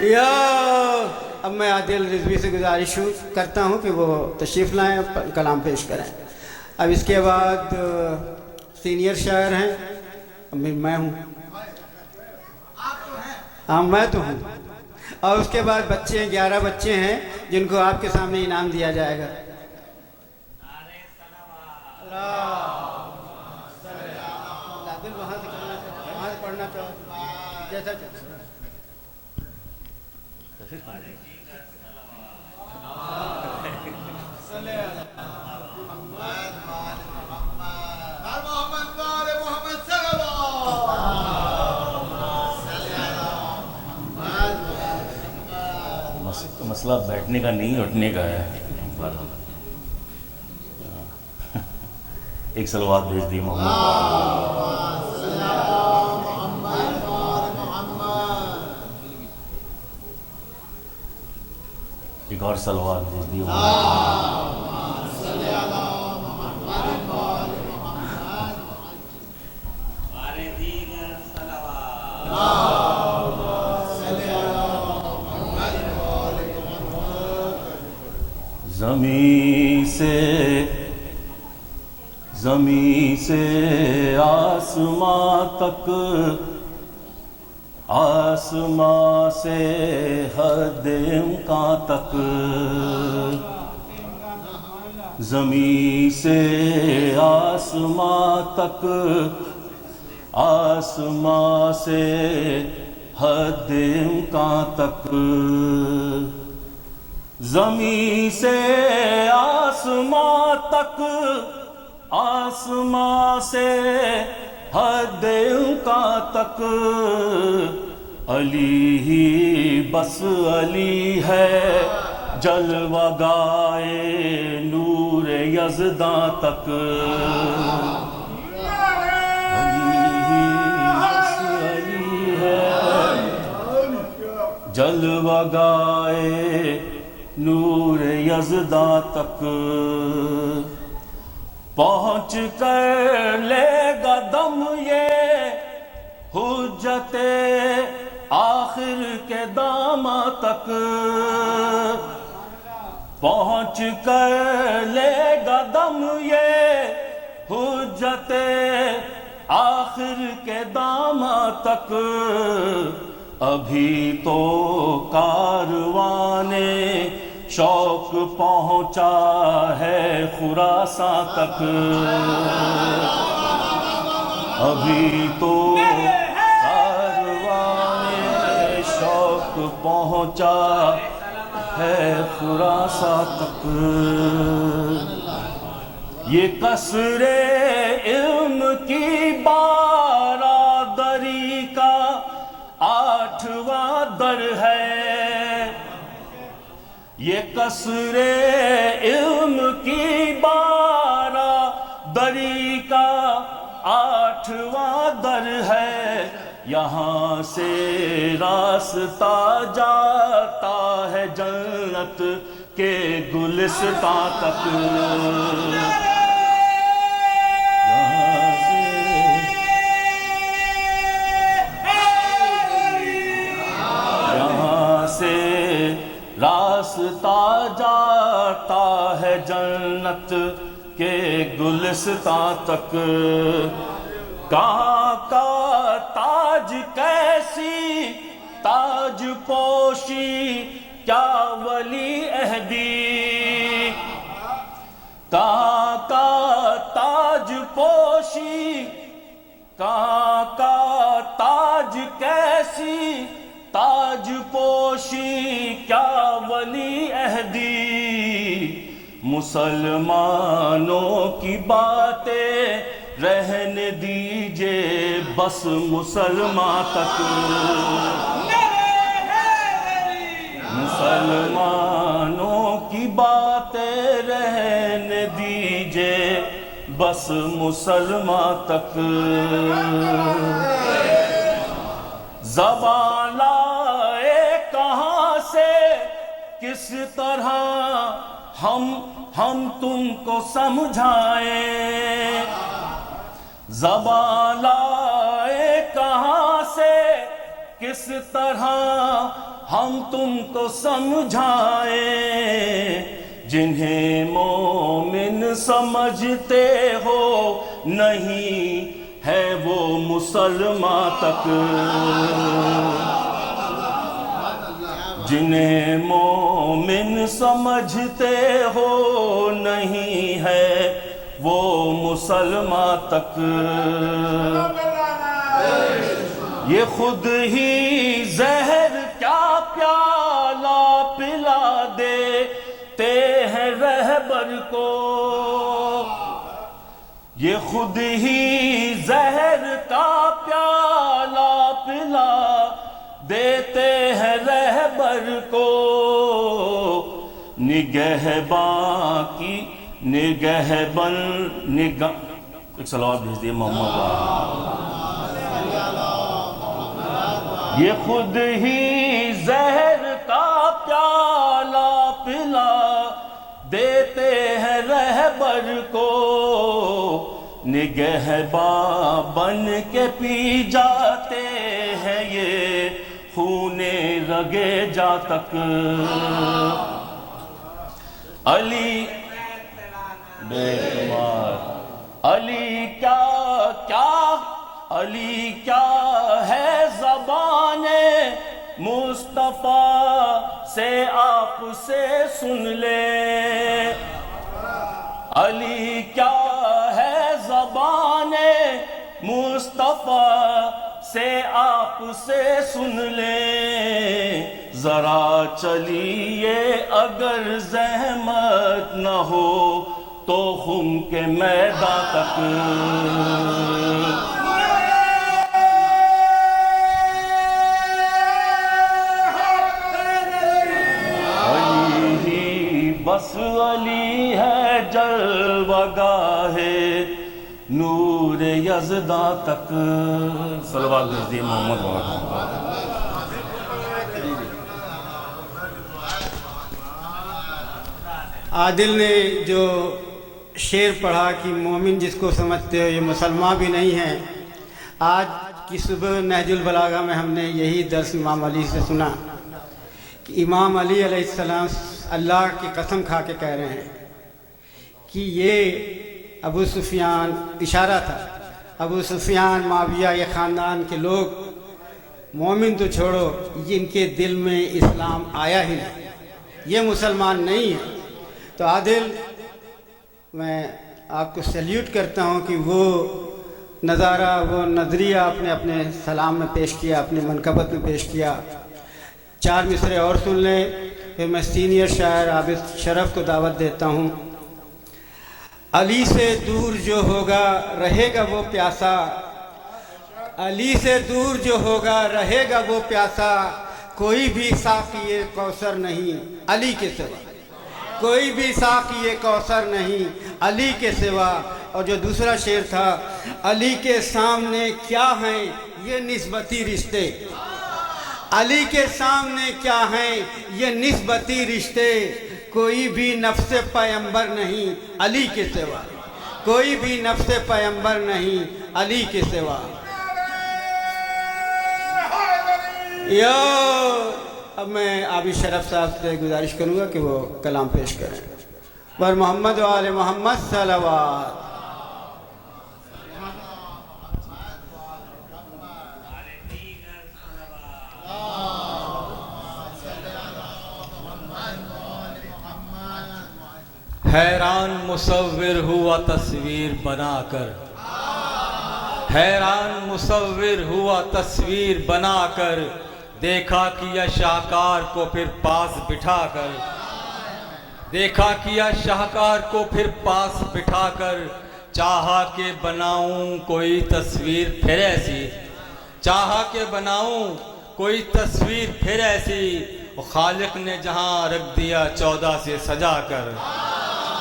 یا اب میں عادل رضوی سے گزارش کرتا ہوں کہ وہ تشریف لائیں، کلام پیش کریں. اب اس کے بعد سینئر شاعر ہیں، میں ہوں، ہاں میں تو ہوں، اور اس کے بعد بچے 11 بچے ہیں جن کو آپ کے سامنے انعام دیا جائے گا. وہاں سے پڑھنا چاہو جیسا مسئلہ بیٹھنے کا نہیں اٹھنے کا ہے. ایک صلوات بھیج دی محمد. ایک اور صلوات بھیج دی زمین سے آسماں تک، آسماں سے حد امکان تک، زمین سے آسماں تک، آسماں سے حد امکان تک، زمین سے آسماں تک، آسماں سے حد امکان تک. علی ہی بس علی ہے، جلوہ گائے نور یزداں تک. علی ہی بس علی ہے، جلوہ گائے نور یزداں تک. پہنچ کر لے گا دم یہ حجت آخر کے داماں تک. پہنچ کر لے گا دم یہ حجت آخر کے داماں تک. ابھی تو کاروانے شوق پہنچا ہے خراساں تک. ابھی تو کارواں شوق پہنچا ہے خراساں تک. یہ قصر علم کی بارادری کا 8واں در ہے. یہ قصر علم کی بارادری کا 8واں در ہے. یہاں سے راستہ جاتا ہے جنت کے گلستان تک. یہاں سے راستہ جاتا ہے جنت کے گلستان تک. کہاں کا تاج کیسی تاج پوشی کیا ولی عہدی. کہاں کا کہاں کا تاج کیسی تاج پوشی کیا ولی عہدی مسلمانوں کی باتیں رہنے دیجئے بس مسلمان تک مسلمانوں کی باتیں رہنے دیجئے بس مسلمان تک زبان لائے کہاں سے کس طرح ہم تم کو سمجھائیں زبان لائے کہاں سے کس طرح ہم تم کو سمجھائیں جنہیں مومن سمجھتے ہو نہیں ہے وہ مسلمان تک جنہیں مومن سمجھتے ہو نہیں ہے وہ مسلمان تک یہ خود ہی زہر کیا پیالہ پلا دیتے ہیں رہبر کو یہ خود ہی زہر کا پیالہ پلا دیتے ہیں رہبر کو نگہباں کی نگہبان ایک صلوات بھیج دیے محمد یہ خود ہی زہر کا پیالہ پلا دیتے ہیں رہبر کو نگہباں بن کے پی جاتے ہیں یہ خون رگے جا تک علی بے شمار علی کیا ہے زبان مصطفیٰ سے آپ سے سن لے علی کیا ہے زبان مصطفیٰ سے آپ سے سن لیں ذرا چلیے اگر زحمت نہ ہو تو خم کے میدان تک علی ہی بس علی ہے جلوہ گاہ نور یزداں تک صلوات بھیج محمد عادل نے جو شعر پڑھا کہ مومن جس کو سمجھتے ہو یہ مسلمان بھی نہیں ہے. آج کی صبح نہج البلاغہ میں ہم نے یہی درس امام علی سے سنا کہ امام علی علیہ السلام اللہ کی قسم کھا کے کہہ رہے ہیں کہ یہ ابو سفیان اشارہ تھا ابو سفیان معاویہ یہ خاندان کے لوگ مومن تو چھوڑو ان کے دل میں اسلام آیا ہی نہیں, یہ مسلمان نہیں ہے. تو عادل میں آپ کو سیلیوٹ کرتا ہوں کہ وہ نظارہ وہ نظریہ اپنے اپنے سلام میں پیش کیا, اپنے منقبت میں پیش کیا. 4 مصرے اور سن لیں پھر میں سینئر شاعر عابد شرف کو دعوت دیتا ہوں. علی سے دور جو ہوگا رہے گا وہ پیاسا, علی سے دور جو ہوگا رہے گا وہ پیاسا, کوئی بھی ساقی کوثر نہیں علی کے سوا, کوئی بھی ساقی کوثر نہیں علی کے سوا. اور جو دوسرا شعر تھا علی کے سامنے کیا ہیں یہ نسبتی رشتے, علی کے سامنے کیا ہیں یہ نسبتی رشتے, کوئی بھی نفس پیغمبر نہیں علی کے سوا, کوئی بھی نفس پیغمبر نہیں علی کے سوا. اب میں عابد شرف صاحب سے گزارش کروں گا کہ وہ کلام پیش کریں. بر محمد و آل محمد صلوات. حیران مصور ہوا تصویر بنا کر, حیران مصور ہوا تصویر بنا کر، دیکھا کیا شاہکار کو پھر پاس بٹھا کر، دیکھا کیا شاہکار کو پھر پاس بٹھا کر، چاہا کہ بناؤں کوئی تصویر پھر ایسی، چاہا کہ بناؤں کوئی تصویر پھر ایسی، خالق نے جہاں رکھ دیا 14 سے سجا کر،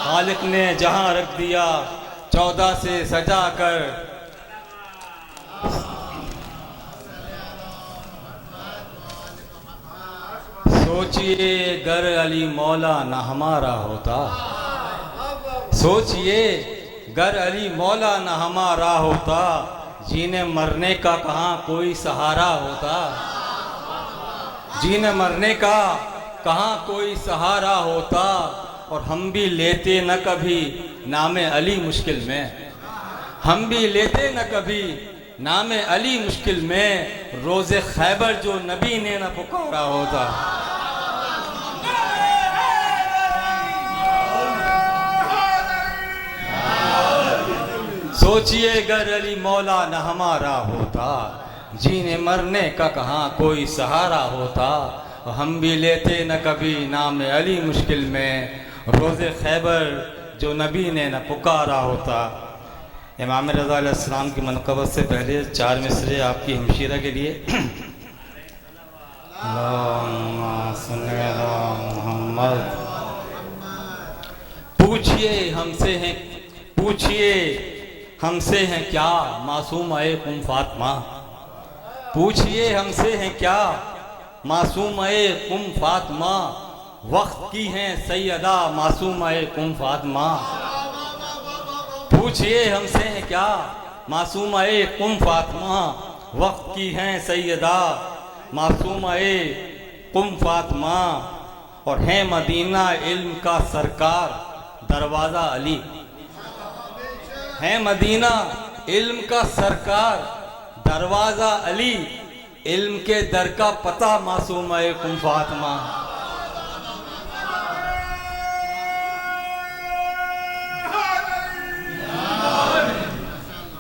خالق نے جہاں رکھ دیا 14 سے سجا کر۔ سوچئے گر علی مولا نہ ہمارا ہوتا، سوچئے گر علی مولا نہ ہمارا ہوتا، جینے مرنے کا کہاں کوئی سہارا ہوتا، جینے مرنے کا کہاں کوئی سہارا ہوتا، اور ہم بھی لیتے نہ کبھی نام علی مشکل میں، ہم بھی لیتے نہ کبھی نام علی مشکل میں، روز خیبر جو نبی نے نہ پکارا ہوتا۔ سوچئے گر علی مولا نہ ہمارا ہوتا، جینے مرنے کا کہاں کوئی سہارا ہوتا، ہم بھی لیتے نہ کبھی نام علی مشکل میں، روز خیبر جو نبی نے نہ پکارا ہوتا۔ امام رضا علیہ السلام کی منقبت سے پہلے 4 مصرے آپ کی ہمشیرہ کے لیے۔ اللہم صلی علی محمد۔ پوچھئے ہم سے ہیں، پوچھئے ہم سے ہیں کیا معصوم اے قم فاطمہ، پوچھئے ہم سے ہیں کیا معصوم اے قم فاطمہ، وقت کی ہیں سیدہ معصوم اے قم فاطمہ، پوچھئے ہم سے ہیں کیا معصوم اے قم فاطمہ، وقت کی ہیں سیدہ معصوم اے قم فاطمہ، اور ہیں مدینہ علم کا سرکار دروازہ علی، ہیں مدینہ علم کا سرکار دروازہ علی، علم کے در کا پتہ معصوم اے قم فاطمہ۔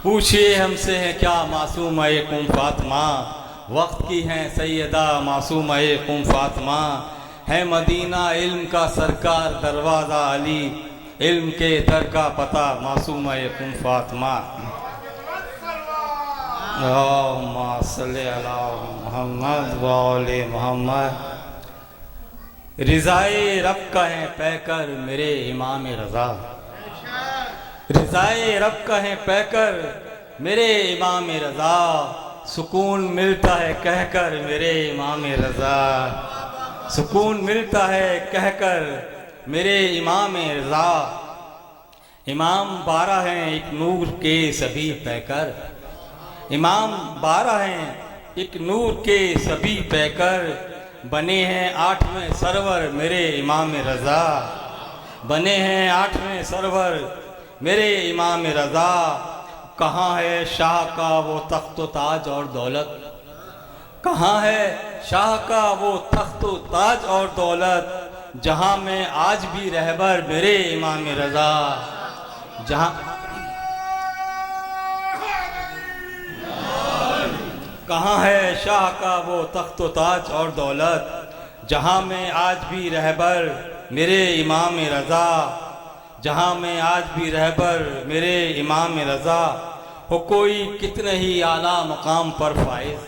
پوچھئے ہم سے ہے کیا معصوم اے قم فاطمہ، وقت کی ہیں سیدہ معصوم اے قم فاطمہ، ہے مدینہ علم کا سرکار دروازہ علی، علم کے در کا پتہ معصوم اے قم فاطمہ۔ اللہم صلی علی محمد و آل محمد۔ رضائے رب کا ہے پے کر میرے امام رضا، رضائے رب کا ہے پے کر میرے امام رضا، سکون ملتا ہے کہہ کر میرے امام رضا، سکون ملتا ہے کہہ کر میرے امام رضا۔ امام 12 ہیں ایک نور کے سبھی پیکر، امام 12 ہیں ایک نور کے سبھی پیکر، بنے ہیں 8ویں سرور میرے امام رضا، بنے ہیں 8ویں سرور میرے امام رضا۔ کہاں ہے شاہ کا وہ تخت و تاج اور دولت، کہاں ہے شاہ کا وہ تخت و تاج اور دولت، جہاں میں آج بھی رہبر میرے امام رضا، جہاں کہاں ہے شاہ کا وہ تخت و تاج اور دولت، جہاں میں آج بھی رہبر میرے امام رضا، جہاں میں آج بھی رہبر میرے امام رضا۔ ہو کوئی کتنے ہی اعلیٰ مقام پر فائز،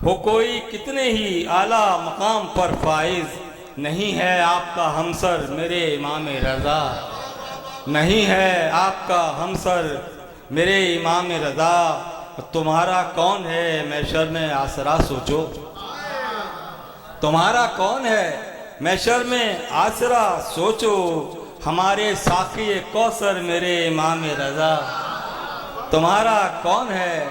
ہو کوئی کتنے ہی اعلیٰ مقام پر فائز، نہیں ہے آپ کا ہمسر میرے امام رضا، نہیں ہے آپ کا ہمسر میرے امام رضا۔ تمہارا کون ہے محشر میں آسرا سوچو، تمہارا کون ہے محشر میں آسرا سوچو، ہمارے ساقی کوثر میرے امام رضا، تمہارا کون ہے؟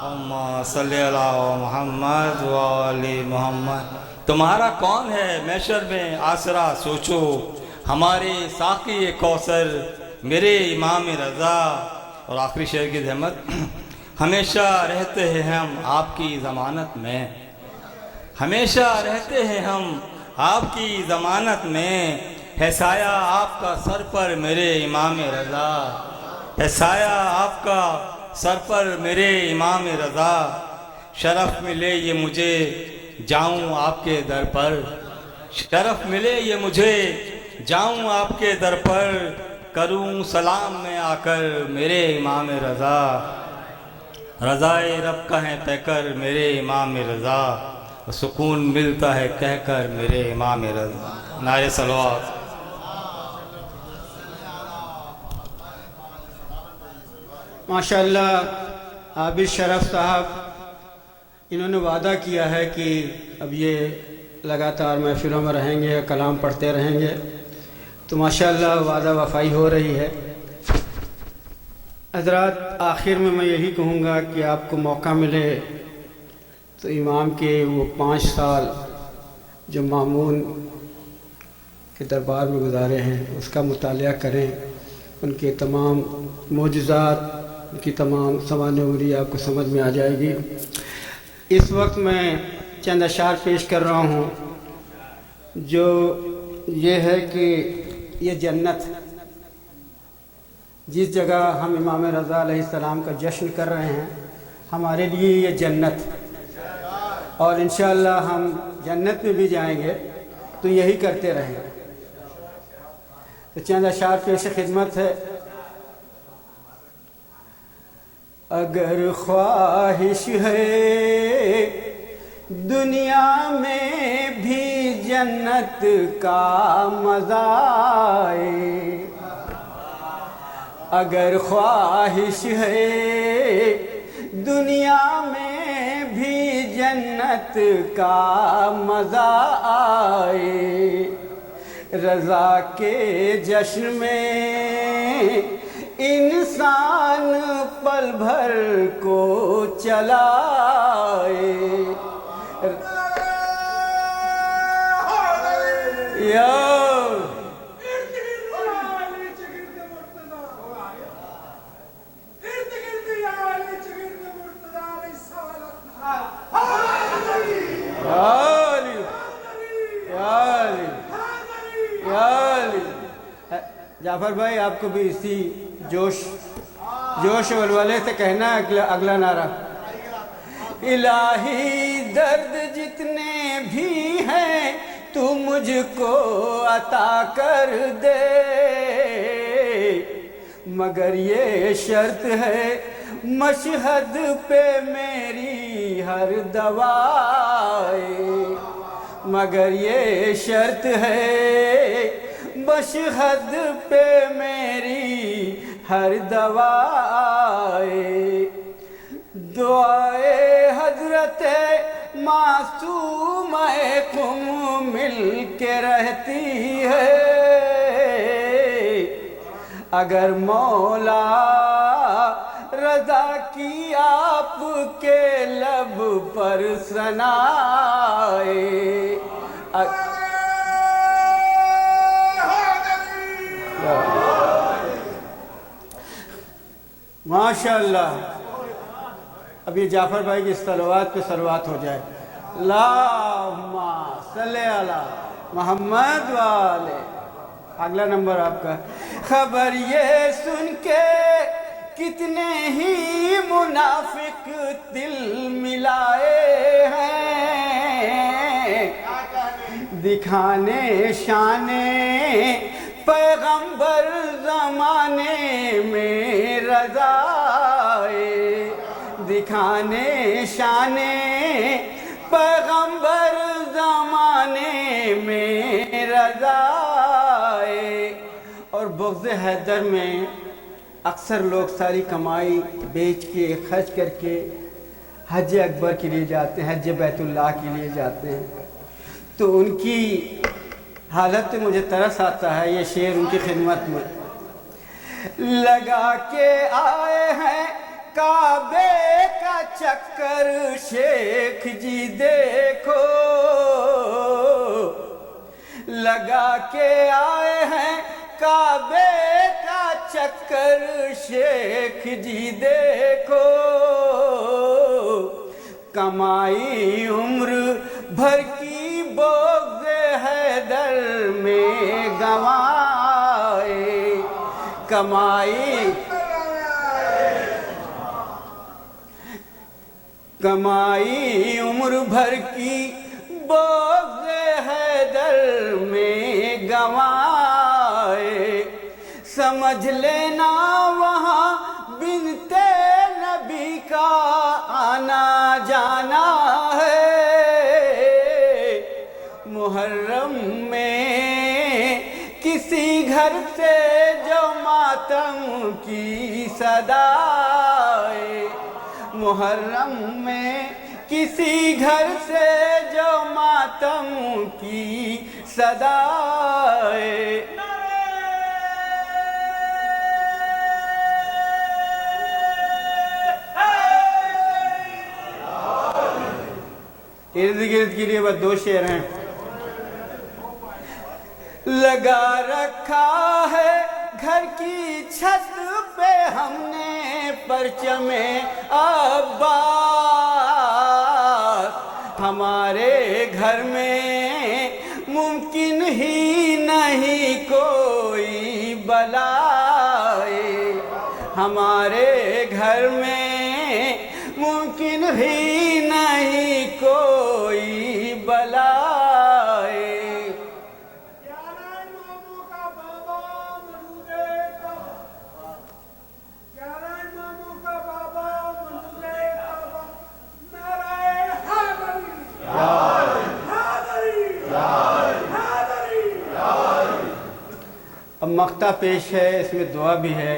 اللہم صلی علی محمد و آل محمد۔ تمہارا کون ہے محشر میں آسرا سوچو، ہمارے ساقی کوثر میرے امام رضا۔ اور آخری شعر کی زحمت، ہمیشہ رہتے ہیں ہم آپ کی ضمانت میں، ہمیشہ رہتے ہیں ہم آپ کی ضمانت میں، ہے سایہ آپ کا سر پر میرے امام رضا، ہے سایہ آپ کا سر پر میرے امام رضا، شرف ملے یہ مجھے جاؤں آپ کے در پر، شرف ملے یہ مجھے جاؤں آپ کے در پر، کروں سلام میں آ کر میرے امام رضا، رضائے رب کا ہے پیکر میرے امام رضا، سکون ملتا ہے کہہ کر میرے امام رضا۔ نعرہ صلوات۔ ماشاءاللہ عابد شرف صاحب انہوں نے وعدہ کیا ہے کہ اب یہ لگاتار محفلوں میں رہیں گے، کلام پڑھتے رہیں گے، تو ماشاءاللہ وعدہ وفائی ہو رہی ہے۔ حضرات آخر میں یہی کہوں گا کہ آپ کو موقع ملے تو امام کے وہ 5 سال جو مامون کے دربار میں گزارے ہیں اس کا مطالعہ کریں، ان کے تمام معجزات، ان کی تمام سوانح عمری آپ کو سمجھ میں آ جائے گی۔ اس وقت میں چند اشعار پیش کر رہا ہوں جو یہ ہے کہ یہ جنت، جس جگہ ہم امام رضا علیہ السلام کا جشن کر رہے ہیں، ہمارے لیے یہ جنت، اور انشاءاللہ ہم جنت میں بھی جائیں گے تو یہی کرتے رہیں گے۔ تو چند اشعار پیش خدمت ہے۔ اگر خواہش ہے دنیا میں بھی جنت کا مزہ آئے، اگر خواہش ہے دنیا میں بھی جنت کا مزہ آئے، رضا کے جشن میں انسان پل بھر کو چلائے، جعفر بھائی آپ کو بھی اسی جوش ولولے سے کہنا ہے اگلا نعرہ۔ الہی درد جتنے بھی ہیں تو مجھ کو عطا کر دے، مگر یہ شرط ہے مشہد پہ میری ہر دوائے، مگر یہ شرط ہے مشہد پہ میری ہر دوائے، دعائے حضرت معصومہ قم مل کے رہتی ہے، اگر مولا رضا کی آپ کے لب پر ثنائے، ماشاءاللہ۔ اب یہ جعفر بھائی کی صلوات پہ صلوات ہو جائے۔ اللہم صلی علی محمد والے۔ اگلا نمبر آپ کا۔ خبر یہ سن کے کتنے ہی منافق دل ملائے ہیں، دکھانے شانے پیغمبر زمانے میں رضائے، دکھانے شانے پیغمبر زمانے میں رضائے۔ اور بغض حیدر میں اکثر لوگ ساری کمائی بیچ کے خرچ کر کے حج اکبر کے لیے جاتے ہیں، حج بیت اللہ کے لیے جاتے ہیں، تو ان کی حالت پہ مجھے ترس آتا ہے۔ یہ شعر ان کی خدمت میں۔ لگا کے آئے ہیں کعبے کا چکر شیخ جی دیکھو، لگا کے آئے ہیں کعبے کا چکر شیخ جی دیکھو، کمائی عمر بھر کی بغض حیدر میں گنوائے، کمائی کمائی عمر بھر کی بغض حیدر میں گنوائے، سمجھ لینا وہاں بنتے نبی کا آنا جانا ہے۔ محرم میں کسی گھر سے جو ماتم کی صدا ہے، محرم میں کسی گھر سے جو ماتم کی صدا ہے۔ ارد گرد کے لیے بس 2 شعر ہیں۔ لگا رکھا ہے گھر کی چھت پہ ہم نے پرچم عباس، ہمارے گھر میں ممکن ہی نہیں کوئی بلائے، ہمارے گھر میں ممکن ہی نہیں کوئی بلائے۔ اب مقطع پیش ہے، اس میں دعا بھی ہے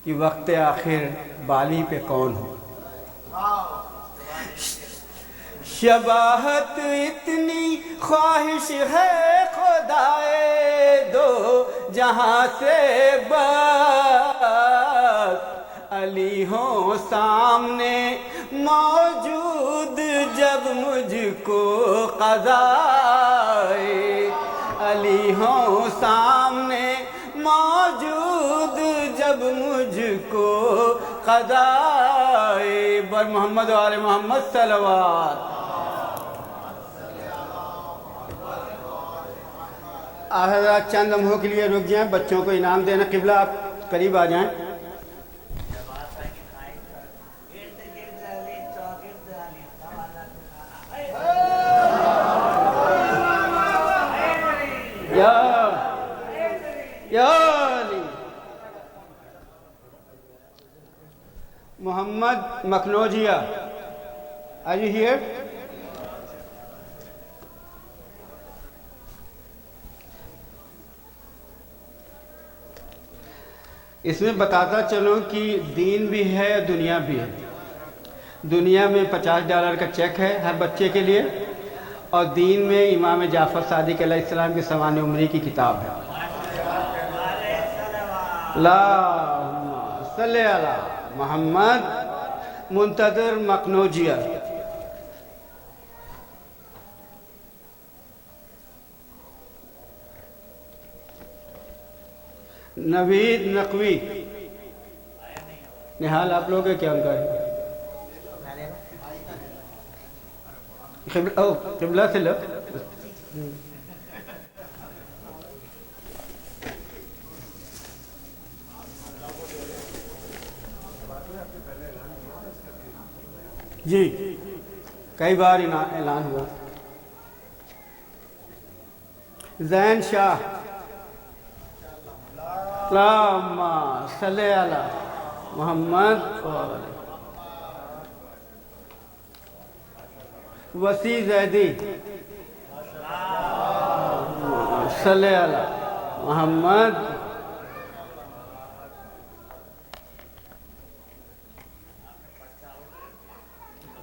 کہ وقت آخر بالی پہ کون ہو۔ شباہت اتنی خواہش ہے خدائے دو جہاں سے بس، علی ہوں سامنے موجود جب مجھ کو قضائے، علی ہوں سامنے موجود جب مجھ کو قضائے۔ بر محمد و آل محمد صلوات۔ حضرات چند لمحوں کے لیے رک جائیں، بچوں کو انعام دینا۔ قبلہ آپ قریب آ جائیں۔ یا علی محمد مکنوجیہ، are you here؟ اس میں بتاتا چلوں کہ دین بھی ہے دنیا بھی ہے۔ دنیا میں $50 کا چیک ہے ہر بچے کے لیے، اور دین میں امام جعفر صادق علیہ السلام کی سوانح عمری کی کتاب ہے۔ اللہم صلی علی محمد منتظر مکنوجیہ۔ نوید نقوی، نحال آپ لوگ ہیں کیا ان کا ہے؟ قبلہ سے لو۔ جی کئی بار اعلان ہوا۔ زین شاہ، اللہم صلی علی محمد۔ وسیع زیدی، صلی علی محمد۔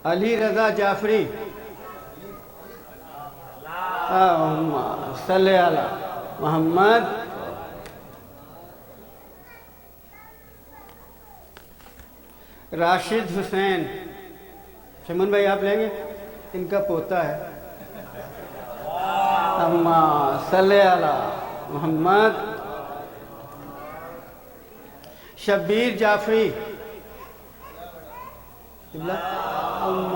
علی رضا جعفری، اللہم صلی علی محمد۔ راشد حسین، شمن بھائی آپ لیں گے؟ ان کا پوتا ہے۔ اللہم صلی علی محمد۔ شبیر جعفری، اللہم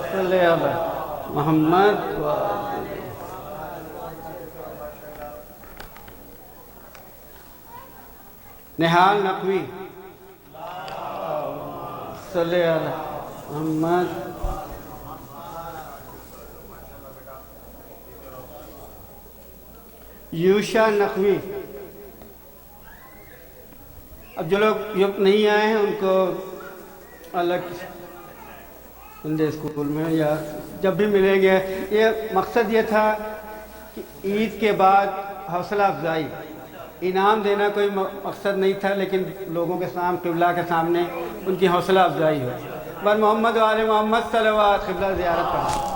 صلی علی محمد۔ نحال نقوی، صلی علی محمد یوشا نقوی. اب جو لوگ نہیں آئے ہیں ان کو الگ سنڈے اسکول میں یا جب بھی ملیں گے. یہ مقصد یہ تھا کہ عید کے بعد حوصلہ افزائی، انعام دینا کوئی مقصد نہیں تھا، لیکن لوگوں کے سامنے، قبلہ کے سامنے ان کی حوصلہ افزائی ہو. بس محمد و آل محمد صلوات، قبلہ زیارت کرنا.